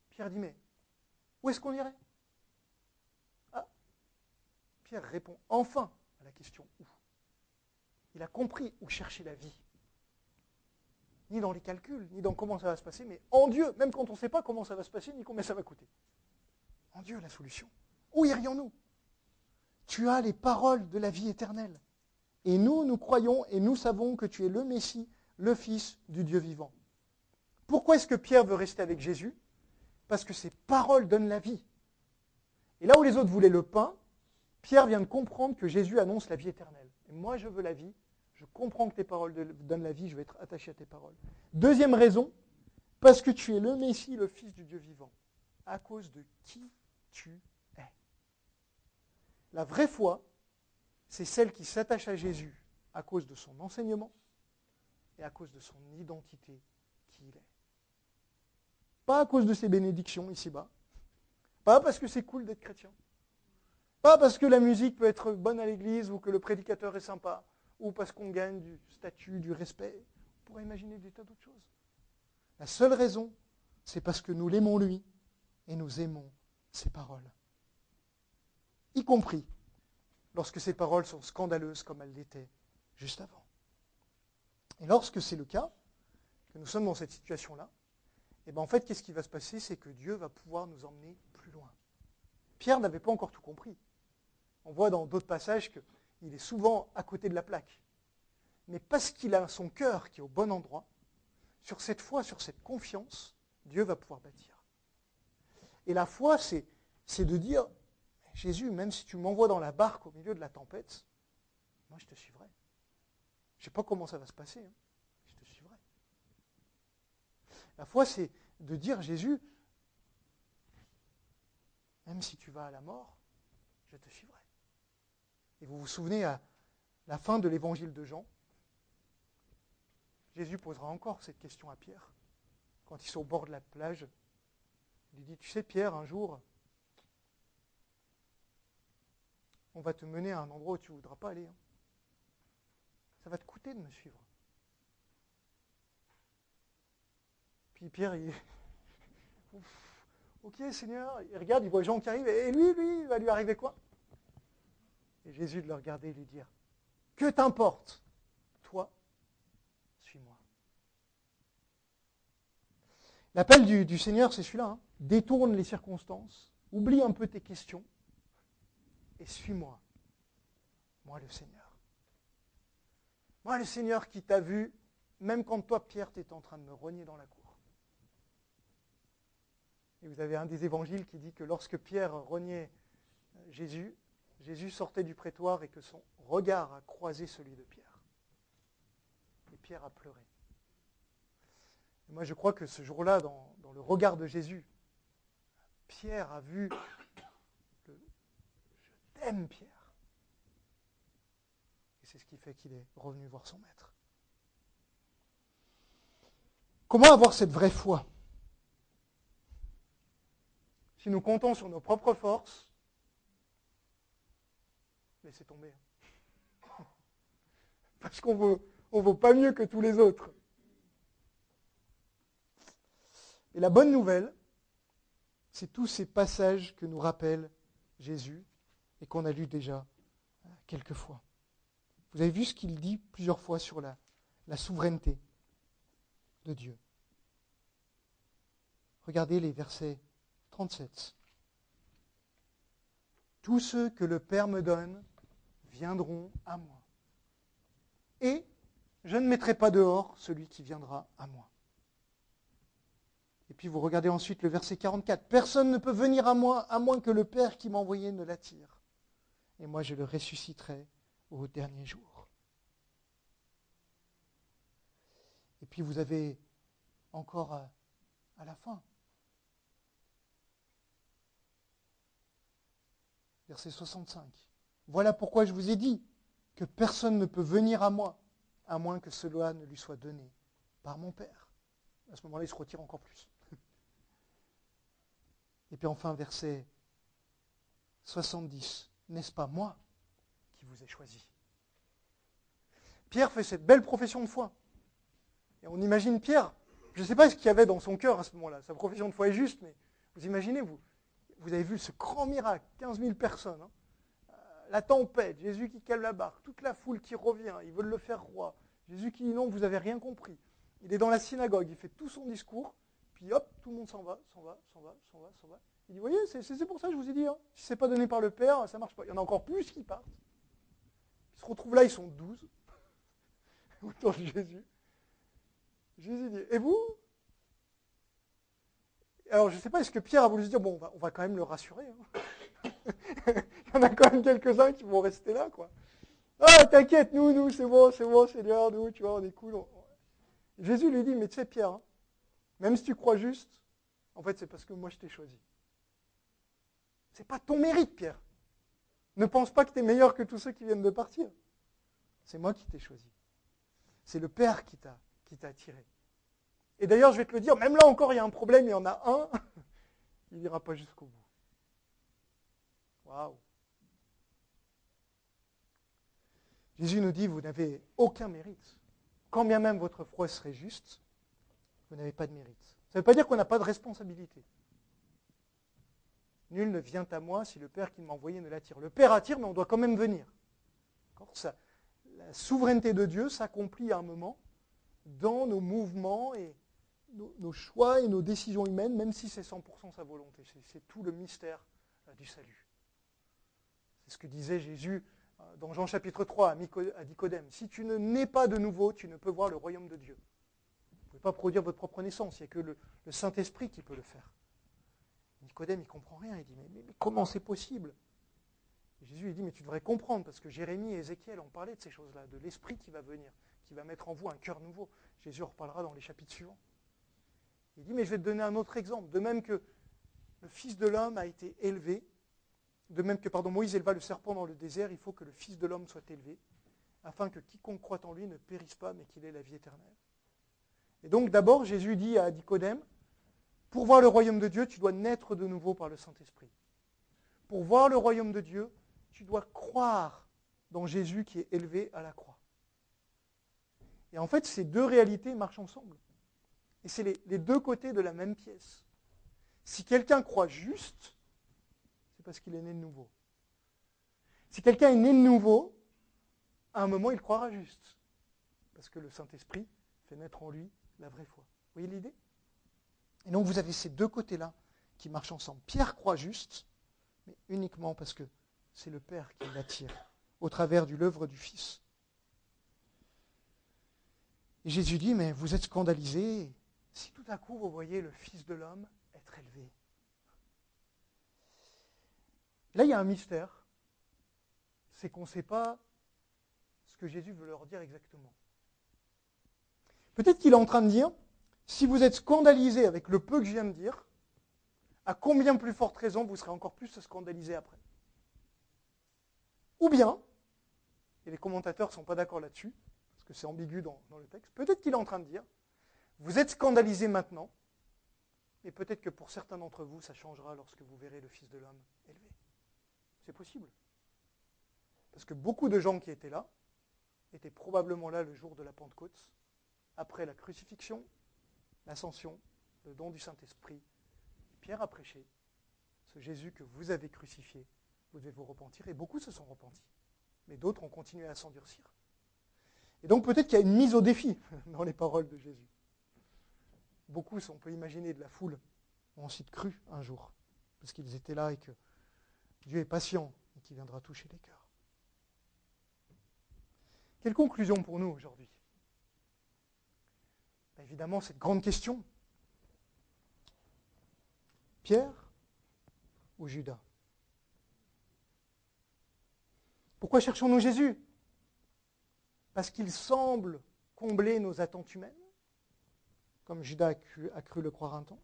Pierre dit, mais où est-ce qu'on irait? Ah, Pierre répond enfin à la question où. Il a compris où chercher la vie. Ni dans les calculs, ni dans comment ça va se passer, mais en Dieu, même quand on ne sait pas comment ça va se passer, ni combien ça va coûter. En Dieu, la solution. Où irions-nous? Tu as les paroles de la vie éternelle. Et nous croyons et nous savons que tu es le Messie, le Fils du Dieu vivant. Pourquoi est-ce que Pierre veut rester avec Jésus? Parce que ces paroles donnent la vie. Et là où les autres voulaient le pain, Pierre vient de comprendre que Jésus annonce la vie éternelle. Et moi, je veux la vie. Je comprends que tes paroles donnent la vie, je vais être attaché à tes paroles. Deuxième raison, parce que tu es le Messie, le Fils du Dieu vivant, à cause de qui tu es. La vraie foi, c'est celle qui s'attache à Jésus à cause de son enseignement et à cause de son identité qui il est. Pas à cause de ses bénédictions ici-bas, pas parce que c'est cool d'être chrétien, pas parce que la musique peut être bonne à l'église ou que le prédicateur est sympa, ou parce qu'on gagne du statut, du respect. On pourrait imaginer des tas d'autres choses. La seule raison, c'est parce que nous l'aimons lui et nous aimons ses paroles. Y compris lorsque ces paroles sont scandaleuses comme elles l'étaient juste avant. Et lorsque c'est le cas, que nous sommes dans cette situation-là, et bien en fait, qu'est-ce qui va se passer? C'est que Dieu va pouvoir nous emmener plus loin. Pierre n'avait pas encore tout compris. On voit dans d'autres passages qu'il est souvent à côté de la plaque. Mais parce qu'il a son cœur qui est au bon endroit, sur cette foi, sur cette confiance, Dieu va pouvoir bâtir. Et la foi, c'est de dire, Jésus, même si tu m'envoies dans la barque au milieu de la tempête, moi je te suivrai. Je ne sais pas comment ça va se passer, hein, je te suivrai. La foi, c'est de dire, Jésus, même si tu vas à la mort, je te suivrai. Et vous vous souvenez, à la fin de l'évangile de Jean, Jésus posera encore cette question à Pierre. Quand ils sont au bord de la plage, il lui dit, tu sais Pierre, un jour, on va te mener à un endroit où tu ne voudras pas aller. Hein. Ça va te coûter de me suivre. Puis Pierre, il... Ok Seigneur, il regarde, il voit Jean qui arrive, et lui, il va lui arriver quoi? Et Jésus de le regarder et lui dire, que t'importe? Toi, suis-moi. L'appel du Seigneur, c'est celui-là. Hein. Détourne les circonstances, oublie un peu tes questions, et suis-moi. Moi le Seigneur. Moi le Seigneur qui t'a vu, même quand toi, Pierre, tu étais en train de me rogner dans la cour. Et vous avez un des évangiles qui dit que lorsque Pierre rognait Jésus, Jésus sortait du prétoire et que son regard a croisé celui de Pierre. Et Pierre a pleuré. Et moi, je crois que ce jour-là, dans le regard de Jésus, Pierre a vu le « Je t'aime, Pierre ». Et c'est ce qui fait qu'il est revenu voir son maître. Comment avoir cette vraie foi? Si nous comptons sur nos propres forces, laissez tomber. Parce qu'on ne vaut pas mieux que tous les autres. Et la bonne nouvelle, c'est tous ces passages que nous rappelle Jésus et qu'on a lus déjà quelques fois. Vous avez vu ce qu'il dit plusieurs fois sur la souveraineté de Dieu. Regardez les versets 37. Tous ceux que le Père me donne viendront à moi. Et je ne mettrai pas dehors celui qui viendra à moi. Et puis vous regardez ensuite le verset 44. Personne ne peut venir à moi à moins que le Père qui m'a envoyé ne l'attire. Et moi je le ressusciterai au dernier jour. Et puis vous avez encore à la fin. Verset 65. Voilà pourquoi je vous ai dit que personne ne peut venir à moi, à moins que cela ne lui soit donné par mon Père. À ce moment-là, il se retire encore plus. Et puis enfin, verset 70. N'est-ce pas moi qui vous ai choisi? Pierre fait cette belle profession de foi. Et on imagine Pierre, je ne sais pas ce qu'il y avait dans son cœur à ce moment-là. Sa profession de foi est juste, mais vous imaginez, vous avez vu ce grand miracle, 15 000 personnes, hein. La tempête, Jésus qui calme la barque, toute la foule qui revient, ils veulent le faire roi. Jésus qui dit non, vous n'avez rien compris. Il est dans la synagogue, il fait tout son discours, puis hop, tout le monde s'en va. Il dit, vous voyez, c'est pour ça que je vous ai dit, hein, si ce n'est pas donné par le Père, ça ne marche pas. Il y en a encore plus qui partent. Ils se retrouvent là, ils sont 12, autour de Jésus. Jésus dit, et vous? Alors, je ne sais pas, est-ce que Pierre a voulu se dire, bon, on va quand même le rassurer. Hein. Il y en a quand même quelques-uns qui vont rester là, quoi. Ah, t'inquiète, nous, c'est bon, Seigneur, nous, tu vois, on est cool. Jésus lui dit, mais tu sais, Pierre, hein, même si tu crois juste, en fait, c'est parce que moi, je t'ai choisi. C'est pas ton mérite, Pierre. Ne pense pas que tu es meilleur que tous ceux qui viennent de partir. C'est moi qui t'ai choisi. C'est le Père qui t'a attiré. Et d'ailleurs, je vais te le dire, même là encore, il y a un problème, il y en a un, il n'ira pas jusqu'au bout. Waouh! Jésus nous dit, vous n'avez aucun mérite. Quand bien même votre foi serait juste, vous n'avez pas de mérite. Ça ne veut pas dire qu'on n'a pas de responsabilité. Nul ne vient à moi si le Père qui m'a envoyé ne l'attire. Le Père attire, mais on doit quand même venir. La souveraineté de Dieu s'accomplit à un moment dans nos mouvements et nos choix et nos décisions humaines, même si c'est 100% sa volonté. C'est tout le mystère du salut. C'est ce que disait Jésus dans Jean chapitre 3 à Nicodème. Si tu ne nais pas de nouveau, tu ne peux voir le royaume de Dieu. Vous ne pouvez pas produire votre propre naissance, il n'y a que le Saint-Esprit qui peut le faire. Nicodème, il ne comprend rien, il dit, mais comment c'est possible? Et Jésus lui dit, mais tu devrais comprendre, parce que Jérémie et Ézéchiel ont parlé de ces choses-là, de l'Esprit qui va venir, qui va mettre en vous un cœur nouveau. Jésus en reparlera dans les chapitres suivants. Il dit, mais je vais te donner un autre exemple. De même que le Fils de l'homme a été élevé, de même que Moïse éleva le serpent dans le désert, il faut que le Fils de l'homme soit élevé, afin que quiconque croit en lui ne périsse pas, mais qu'il ait la vie éternelle. Et donc d'abord, Jésus dit à Nicodème, pour voir le royaume de Dieu, tu dois naître de nouveau par le Saint-Esprit. Pour voir le royaume de Dieu, tu dois croire dans Jésus qui est élevé à la croix. Et en fait, ces deux réalités marchent ensemble. Et c'est les deux côtés de la même pièce. Si quelqu'un croit juste, c'est parce qu'il est né de nouveau. Si quelqu'un est né de nouveau, à un moment, il croira juste. Parce que le Saint-Esprit fait naître en lui la vraie foi. Vous voyez l'idée? Et donc vous avez ces deux côtés-là qui marchent ensemble. Pierre croit juste, mais uniquement parce que c'est le Père qui l'attire, au travers de l'œuvre du Fils. Et Jésus dit, mais vous êtes scandalisés si tout à coup vous voyez le Fils de l'homme être élevé. Là, il y a un mystère, c'est qu'on ne sait pas ce que Jésus veut leur dire exactement. Peut-être qu'il est en train de dire, si vous êtes scandalisés avec le peu que je viens de dire, à combien plus forte raison vous serez encore plus scandalisés après? Ou bien, et les commentateurs ne sont pas d'accord là-dessus, parce que c'est ambigu dans le texte, peut-être qu'il est en train de dire, vous êtes scandalisés maintenant, et peut-être que pour certains d'entre vous, ça changera lorsque vous verrez le Fils de l'homme élevé. C'est possible. Parce que beaucoup de gens qui étaient là, étaient probablement là le jour de la Pentecôte, après la crucifixion, l'ascension, le don du Saint-Esprit. Pierre a prêché, ce Jésus que vous avez crucifié, vous devez vous repentir, et beaucoup se sont repentis. Mais d'autres ont continué à s'endurcir. Et donc peut-être qu'il y a une mise au défi dans les paroles de Jésus. Beaucoup, on peut imaginer, de la foule ont ensuite cru un jour, parce qu'ils étaient là et que Dieu est patient et qu'il viendra toucher les cœurs. Quelle conclusion pour nous aujourd'hui? Évidemment, cette grande question. Pierre ou Judas? Pourquoi cherchons-nous Jésus? Parce qu'il semble combler nos attentes humaines, comme Judas a cru le croire un temps,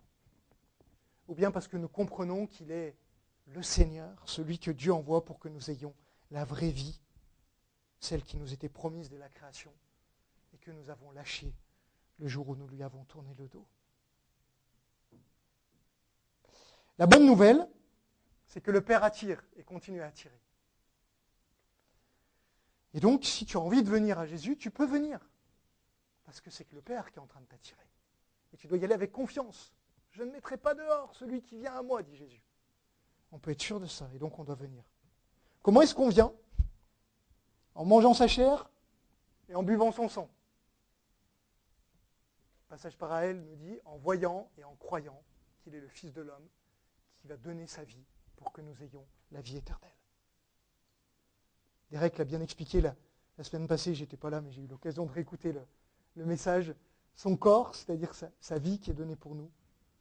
ou bien parce que nous comprenons qu'il est le Seigneur, celui que Dieu envoie pour que nous ayons la vraie vie, celle qui nous était promise dès la création, et que nous avons lâchée le jour où nous lui avons tourné le dos. La bonne nouvelle, c'est que le Père attire et continue à attirer. Et donc, si tu as envie de venir à Jésus, tu peux venir. Parce que c'est que le Père qui est en train de t'attirer. Et tu dois y aller avec confiance. Je ne mettrai pas dehors celui qui vient à moi, dit Jésus. On peut être sûr de ça, et donc on doit venir. Comment est-ce qu'on vient? En mangeant sa chair et en buvant son sang. Le passage parallèle nous dit, en voyant et en croyant qu'il est le Fils de l'homme, qui va donner sa vie pour que nous ayons la vie éternelle. Derek l'a bien expliqué la semaine passée, j'étais pas là, mais j'ai eu l'occasion de réécouter le message. Son corps, c'est-à-dire sa vie qui est donnée pour nous.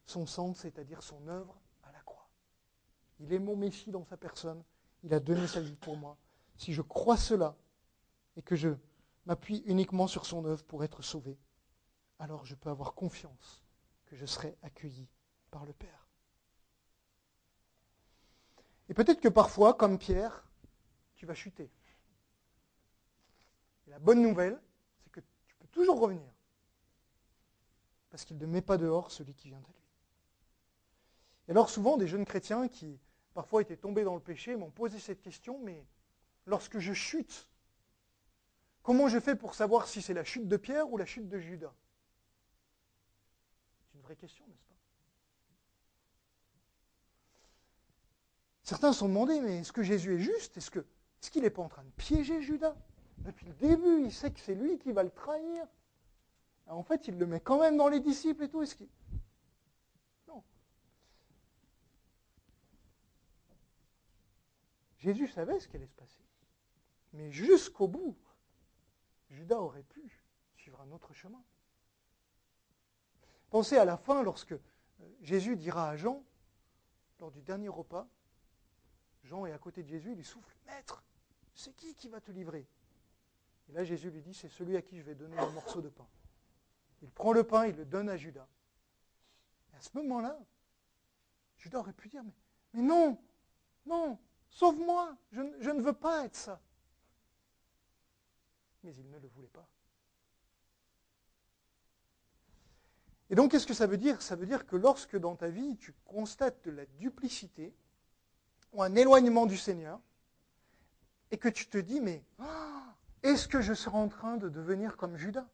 Son sang, c'est-à-dire son œuvre à la croix. Il est mon Messie dans sa personne. Il a donné sa vie pour moi. Si je crois cela et que je m'appuie uniquement sur son œuvre pour être sauvé, alors je peux avoir confiance que je serai accueilli par le Père. Et peut-être que parfois, comme Pierre, tu vas chuter. Et la bonne nouvelle, c'est que tu peux toujours revenir. Parce qu'il ne met pas dehors celui qui vient à lui. Et alors souvent, des jeunes chrétiens qui parfois étaient tombés dans le péché m'ont posé cette question, mais lorsque je chute, comment je fais pour savoir si c'est la chute de Pierre ou la chute de Judas? C'est une vraie question, n'est-ce pas? Certains se sont demandé, mais est-ce que Jésus est juste? Est-ce qu'il n'est pas en train de piéger Judas? Depuis le début, il sait que c'est lui qui va le trahir. Alors, en fait, il le met quand même dans les disciples et tout. Non. Jésus savait ce qui allait se passer. Mais jusqu'au bout, Judas aurait pu suivre un autre chemin. Pensez à la fin, lorsque Jésus dira à Jean, lors du dernier repas, Jean est à côté de Jésus, il lui souffle, « Maître, c'est qui va te livrer ?» Et là, Jésus lui dit, « C'est celui à qui je vais donner un morceau de pain. » Il prend le pain, il le donne à Judas. Et à ce moment-là, Judas aurait pu dire, mais non, sauve-moi, je ne veux pas être ça. Mais il ne le voulait pas. Et donc, qu'est-ce que ça veut dire? Ça veut dire que lorsque dans ta vie, tu constates de la duplicité ou un éloignement du Seigneur, et que tu te dis, mais est-ce que je serai en train de devenir comme Judas?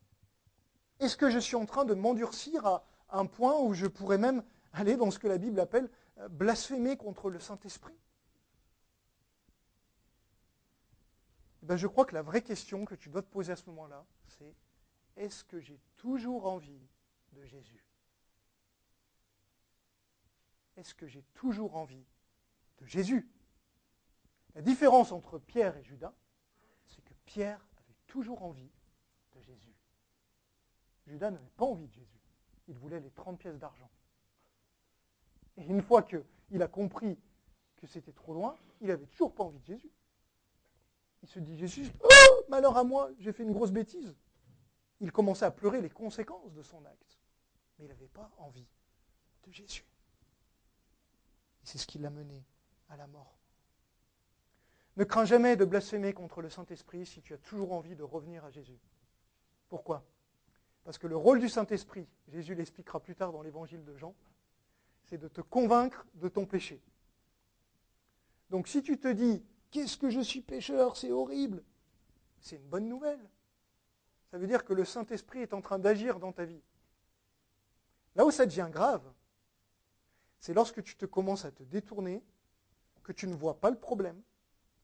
Est-ce que je suis en train de m'endurcir à un point où je pourrais même aller dans ce que la Bible appelle blasphémer contre le Saint-Esprit? Je crois que la vraie question que tu dois te poser à ce moment-là, c'est est-ce que j'ai toujours envie de Jésus? Est-ce que j'ai toujours envie de Jésus? La différence entre Pierre et Judas, c'est que Pierre avait toujours envie de Jésus. Judas n'avait pas envie de Jésus. Il voulait les 30 pièces d'argent. Et une fois qu'il a compris que c'était trop loin, il n'avait toujours pas envie de Jésus. Il se dit, Jésus, oh, malheur à moi, j'ai fait une grosse bêtise. Il commençait à pleurer les conséquences de son acte. Mais il n'avait pas envie de Jésus. Et c'est ce qui l'a mené à la mort. Ne crains jamais de blasphémer contre le Saint-Esprit si tu as toujours envie de revenir à Jésus. Pourquoi? Parce que le rôle du Saint-Esprit, Jésus l'expliquera plus tard dans l'évangile de Jean, c'est de te convaincre de ton péché. Donc si tu te dis, qu'est-ce que je suis pécheur, c'est horrible, c'est une bonne nouvelle. Ça veut dire que le Saint-Esprit est en train d'agir dans ta vie. Là où ça devient grave, c'est lorsque tu te commences à te détourner, que tu ne vois pas le problème,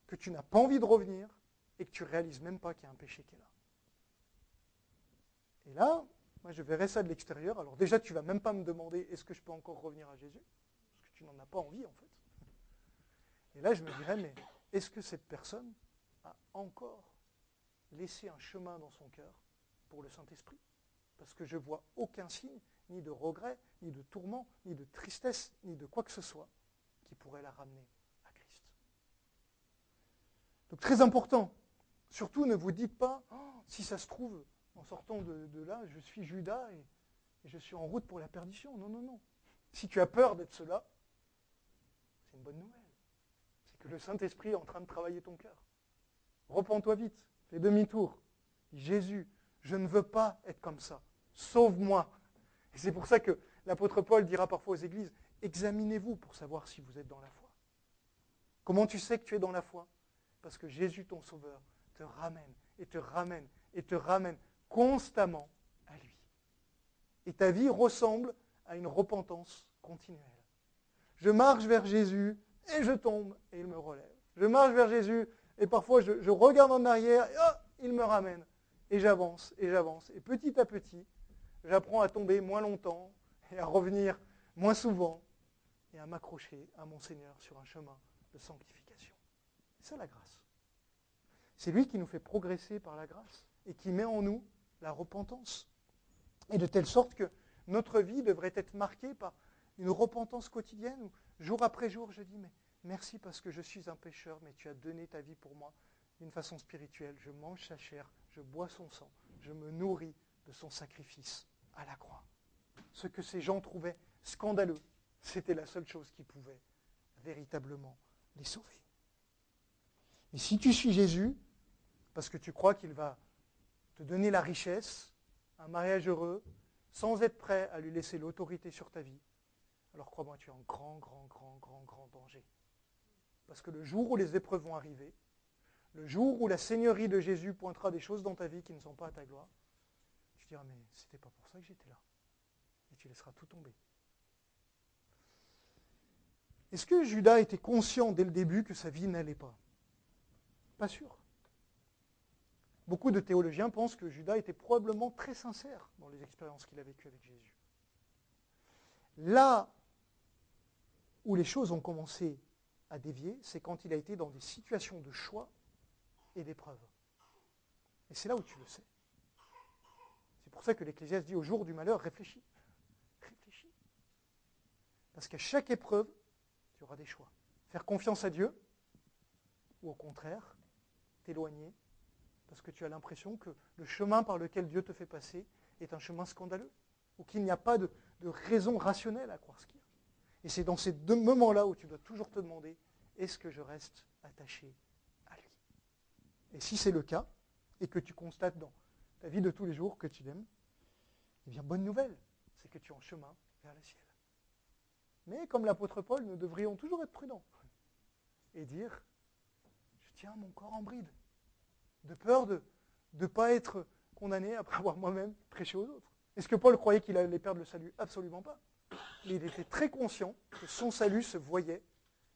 que tu n'as pas envie de revenir et que tu ne réalises même pas qu'il y a un péché qui est là. Et là, moi je verrais ça de l'extérieur. Alors déjà, tu ne vas même pas me demander est-ce que je peux encore revenir à Jésus? Parce que tu n'en as pas envie en fait. Et là, je me dirais, mais est-ce que cette personne a encore laissé un chemin dans son cœur pour le Saint-Esprit? Parce que je ne vois aucun signe, ni de regret, ni de tourment, ni de tristesse, ni de quoi que ce soit qui pourrait la ramener à Christ. Donc très important, surtout ne vous dites pas, si ça se trouve, en sortant de là, je suis Judas et je suis en route pour la perdition. Non. Si tu as peur d'être cela, c'est une bonne nouvelle. C'est que le Saint-Esprit est en train de travailler ton cœur. Repens-toi vite, fais demi-tour. Dis, Jésus, je ne veux pas être comme ça. Sauve-moi. Et c'est pour ça que l'apôtre Paul dira parfois aux églises, examinez-vous pour savoir si vous êtes dans la foi. Comment tu sais que tu es dans la foi? Parce que Jésus, ton Sauveur, te ramène et te ramène et te ramène constamment à lui. Et ta vie ressemble à une repentance continuelle. Je marche vers Jésus et je tombe et il me relève. Je marche vers Jésus et parfois je regarde en arrière et il me ramène. Et j'avance et j'avance. Et petit à petit, j'apprends à tomber moins longtemps et à revenir moins souvent et à m'accrocher à mon Seigneur sur un chemin de sanctification. C'est ça la grâce. C'est lui qui nous fait progresser par la grâce et qui met en nous la repentance. Et de telle sorte que notre vie devrait être marquée par une repentance quotidienne où jour après jour je dis mais merci parce que je suis un pécheur mais tu as donné ta vie pour moi d'une façon spirituelle. Je mange sa chair, je bois son sang, je me nourris de son sacrifice à la croix. Ce que ces gens trouvaient scandaleux, c'était la seule chose qui pouvait véritablement les sauver. Et si tu suis Jésus, parce que tu crois qu'il va te donner la richesse, un mariage heureux, sans être prêt à lui laisser l'autorité sur ta vie, alors crois-moi, tu es en grand danger. Parce que le jour où les épreuves vont arriver, le jour où la seigneurie de Jésus pointera des choses dans ta vie qui ne sont pas à ta gloire, tu diras, mais c'était pas pour ça que j'étais là. Et tu laisseras tout tomber. Est-ce que Judas était conscient dès le début que sa vie n'allait pas? Pas sûr. Beaucoup de théologiens pensent que Judas était probablement très sincère dans les expériences qu'il a vécues avec Jésus. Là où les choses ont commencé à dévier, c'est quand il a été dans des situations de choix et d'épreuve. Et c'est là où tu le sais. C'est pour ça que l'Ecclésiaste dit au jour du malheur, réfléchis. Réfléchis. Parce qu'à chaque épreuve, tu auras des choix. Faire confiance à Dieu, ou au contraire, t'éloigner, parce que tu as l'impression que le chemin par lequel Dieu te fait passer est un chemin scandaleux, ou qu'il n'y a pas de raison rationnelle à croire ce qu'il y a. Et c'est dans ces deux moments-là où tu dois toujours te demander, est-ce que je reste attaché à lui? Et si c'est le cas, et que tu constates dans ta vie de tous les jours que tu l'aimes, eh bien, bonne nouvelle, c'est que tu es en chemin vers le ciel. Mais comme l'apôtre Paul, nous devrions toujours être prudents et dire, je tiens mon corps en bride, de peur de ne pas être condamné après avoir moi-même prêché aux autres. Est-ce que Paul croyait qu'il allait perdre le salut? Absolument pas. Il était très conscient que son salut se voyait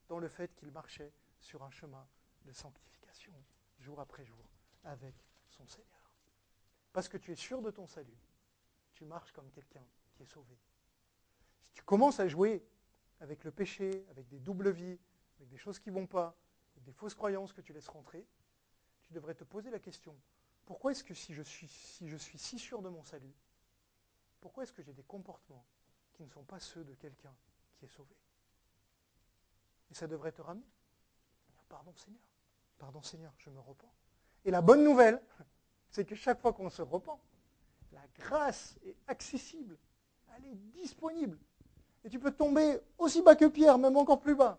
dans le fait qu'il marchait sur un chemin de sanctification, jour après jour, avec son Seigneur. Parce que tu es sûr de ton salut, tu marches comme quelqu'un qui est sauvé. Si tu commences à jouer avec le péché, avec des doubles vies, avec des choses qui ne vont pas, avec des fausses croyances que tu laisses rentrer, tu devrais te poser la question, pourquoi est-ce que si je suis si sûr de mon salut, pourquoi est-ce que j'ai des comportements qui ne sont pas ceux de quelqu'un qui est sauvé? Et ça devrait te ramener. Pardon Seigneur, je me repens. Et la bonne nouvelle, c'est que chaque fois qu'on se repent, la grâce est accessible, elle est disponible. Et tu peux tomber aussi bas que Pierre, même encore plus bas,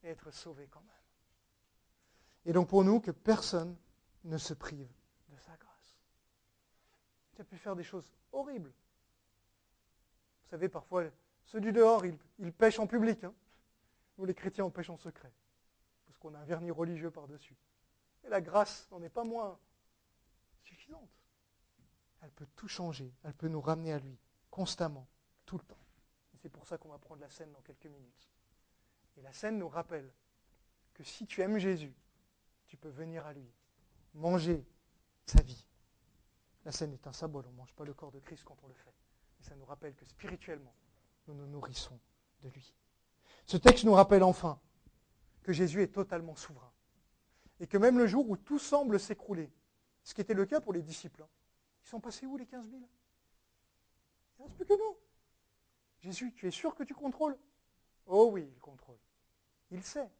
et être sauvé quand même. Et donc pour nous, que personne ne se prive de sa grâce. Tu as pu faire des choses horribles. Vous savez, parfois, ceux du dehors, ils pêchent en public. Nous, les chrétiens, on pêche en secret. Parce qu'on a un vernis religieux par-dessus. Et la grâce n'en est pas moins suffisante. Elle peut tout changer. Elle peut nous ramener à lui, constamment, tout le temps. Et c'est pour ça qu'on va prendre la scène dans quelques minutes. Et la scène nous rappelle que si tu aimes Jésus, tu peux venir à lui, manger sa vie. La scène est un symbole, on ne mange pas le corps de Christ quand on le fait. Et ça nous rappelle que spirituellement, nous nous nourrissons de lui. Ce texte nous rappelle enfin que Jésus est totalement souverain. Et que même le jour où tout semble s'écrouler, ce qui était le cas pour les disciples, ils sont passés où les 15 000? Il ne reste plus que nous. Jésus, tu es sûr que tu contrôles? Oh oui, il contrôle. Il sait.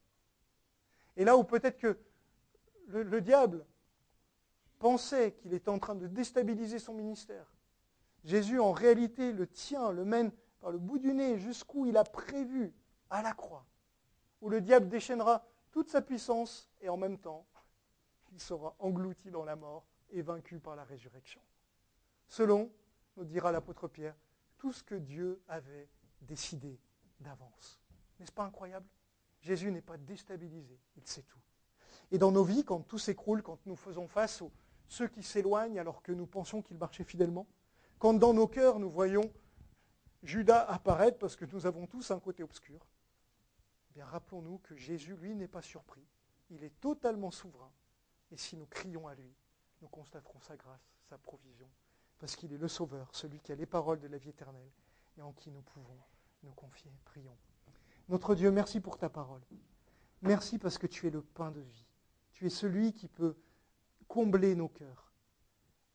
Et là où peut-être que le diable pensait qu'il était en train de déstabiliser son ministère, Jésus en réalité le tient, le mène par le bout du nez jusqu'où il a prévu, à la croix, où le diable déchaînera toute sa puissance et en même temps, il sera englouti dans la mort et vaincu par la résurrection. Selon, nous dira l'apôtre Pierre, tout ce que Dieu avait décidé d'avance. N'est-ce pas incroyable? Jésus n'est pas déstabilisé, il sait tout. Et dans nos vies, quand tout s'écroule, quand nous faisons face aux ceux qui s'éloignent alors que nous pensions qu'ils marchaient fidèlement, quand dans nos cœurs nous voyons Judas apparaître parce que nous avons tous un côté obscur, eh bien rappelons-nous que Jésus, lui, n'est pas surpris. Il est totalement souverain. Et si nous crions à lui, nous constaterons sa grâce, sa provision, parce qu'il est le Sauveur, celui qui a les paroles de la vie éternelle et en qui nous pouvons nous confier. Prions. Notre Dieu, merci pour ta parole. Merci parce que tu es le pain de vie. Tu es celui qui peut combler nos cœurs.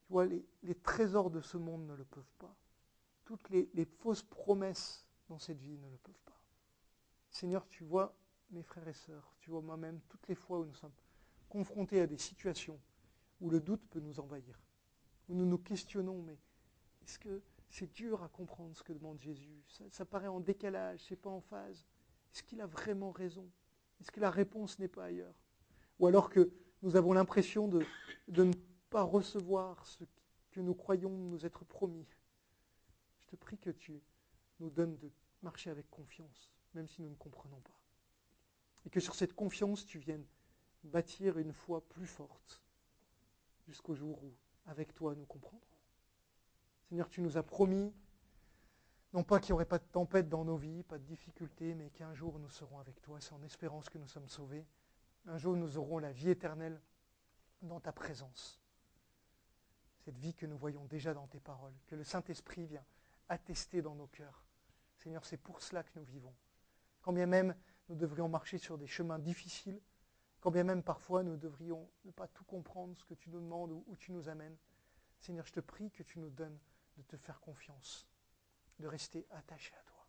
Tu vois, les trésors de ce monde ne le peuvent pas. Toutes les fausses promesses dans cette vie ne le peuvent pas. Seigneur, tu vois mes frères et sœurs, tu vois moi-même, toutes les fois où nous sommes confrontés à des situations où le doute peut nous envahir, où nous nous questionnons, mais est-ce que c'est dur à comprendre ce que demande Jésus ? Ça paraît en décalage, c'est pas en phase. Est-ce qu'il a vraiment raison ? Est-ce que la réponse n'est pas ailleurs ? Ou alors que nous avons l'impression de ne pas recevoir ce que nous croyons nous être promis. Je te prie que tu nous donnes de marcher avec confiance, même si nous ne comprenons pas. Et que sur cette confiance, tu viennes bâtir une foi plus forte jusqu'au jour où, avec toi, nous comprendrons. Seigneur, tu nous as promis, non pas qu'il n'y aurait pas de tempête dans nos vies, pas de difficultés, mais qu'un jour nous serons avec toi. C'est en espérance que nous sommes sauvés. Un jour nous aurons la vie éternelle dans ta présence. Cette vie que nous voyons déjà dans tes paroles, que le Saint-Esprit vient attester dans nos cœurs. Seigneur, c'est pour cela que nous vivons. Quand bien même nous devrions marcher sur des chemins difficiles, quand bien même parfois nous devrions ne pas tout comprendre ce que tu nous demandes ou où tu nous amènes, Seigneur, je te prie que tu nous donnes de te faire confiance, de rester attaché à toi.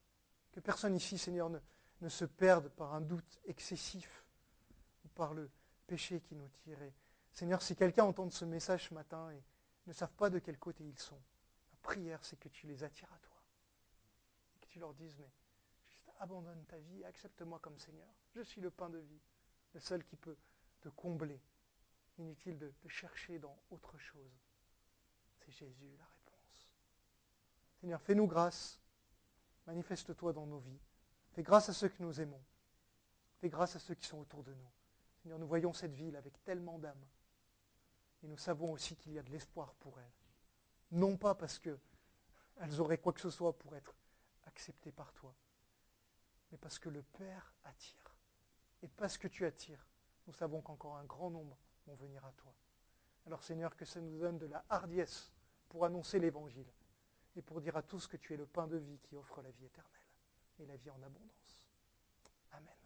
Que personne ici, Seigneur, ne se perde par un doute excessif ou par le péché qui nous tire. Et, Seigneur, si quelqu'un entend ce message ce matin et ne savent pas de quel côté ils sont, ma prière, c'est que tu les attires à toi. Et que tu leur dises, mais juste abandonne ta vie, accepte-moi comme Seigneur. Je suis le pain de vie, le seul qui peut te combler. Inutile de chercher dans autre chose. C'est Jésus la réponse. Seigneur, fais-nous grâce. Manifeste-toi dans nos vies. Fais grâce à ceux que nous aimons. Fais grâce à ceux qui sont autour de nous. Seigneur, nous voyons cette ville avec tellement d'âmes. Et nous savons aussi qu'il y a de l'espoir pour elles. Non pas parce qu'elles auraient quoi que ce soit pour être acceptées par toi, mais parce que le Père attire. Et parce que tu attires, nous savons qu'encore un grand nombre vont venir à toi. Alors Seigneur, que ça nous donne de la hardiesse pour annoncer l'Évangile et pour dire à tous que tu es le pain de vie qui offre la vie éternelle et la vie en abondance. Amen.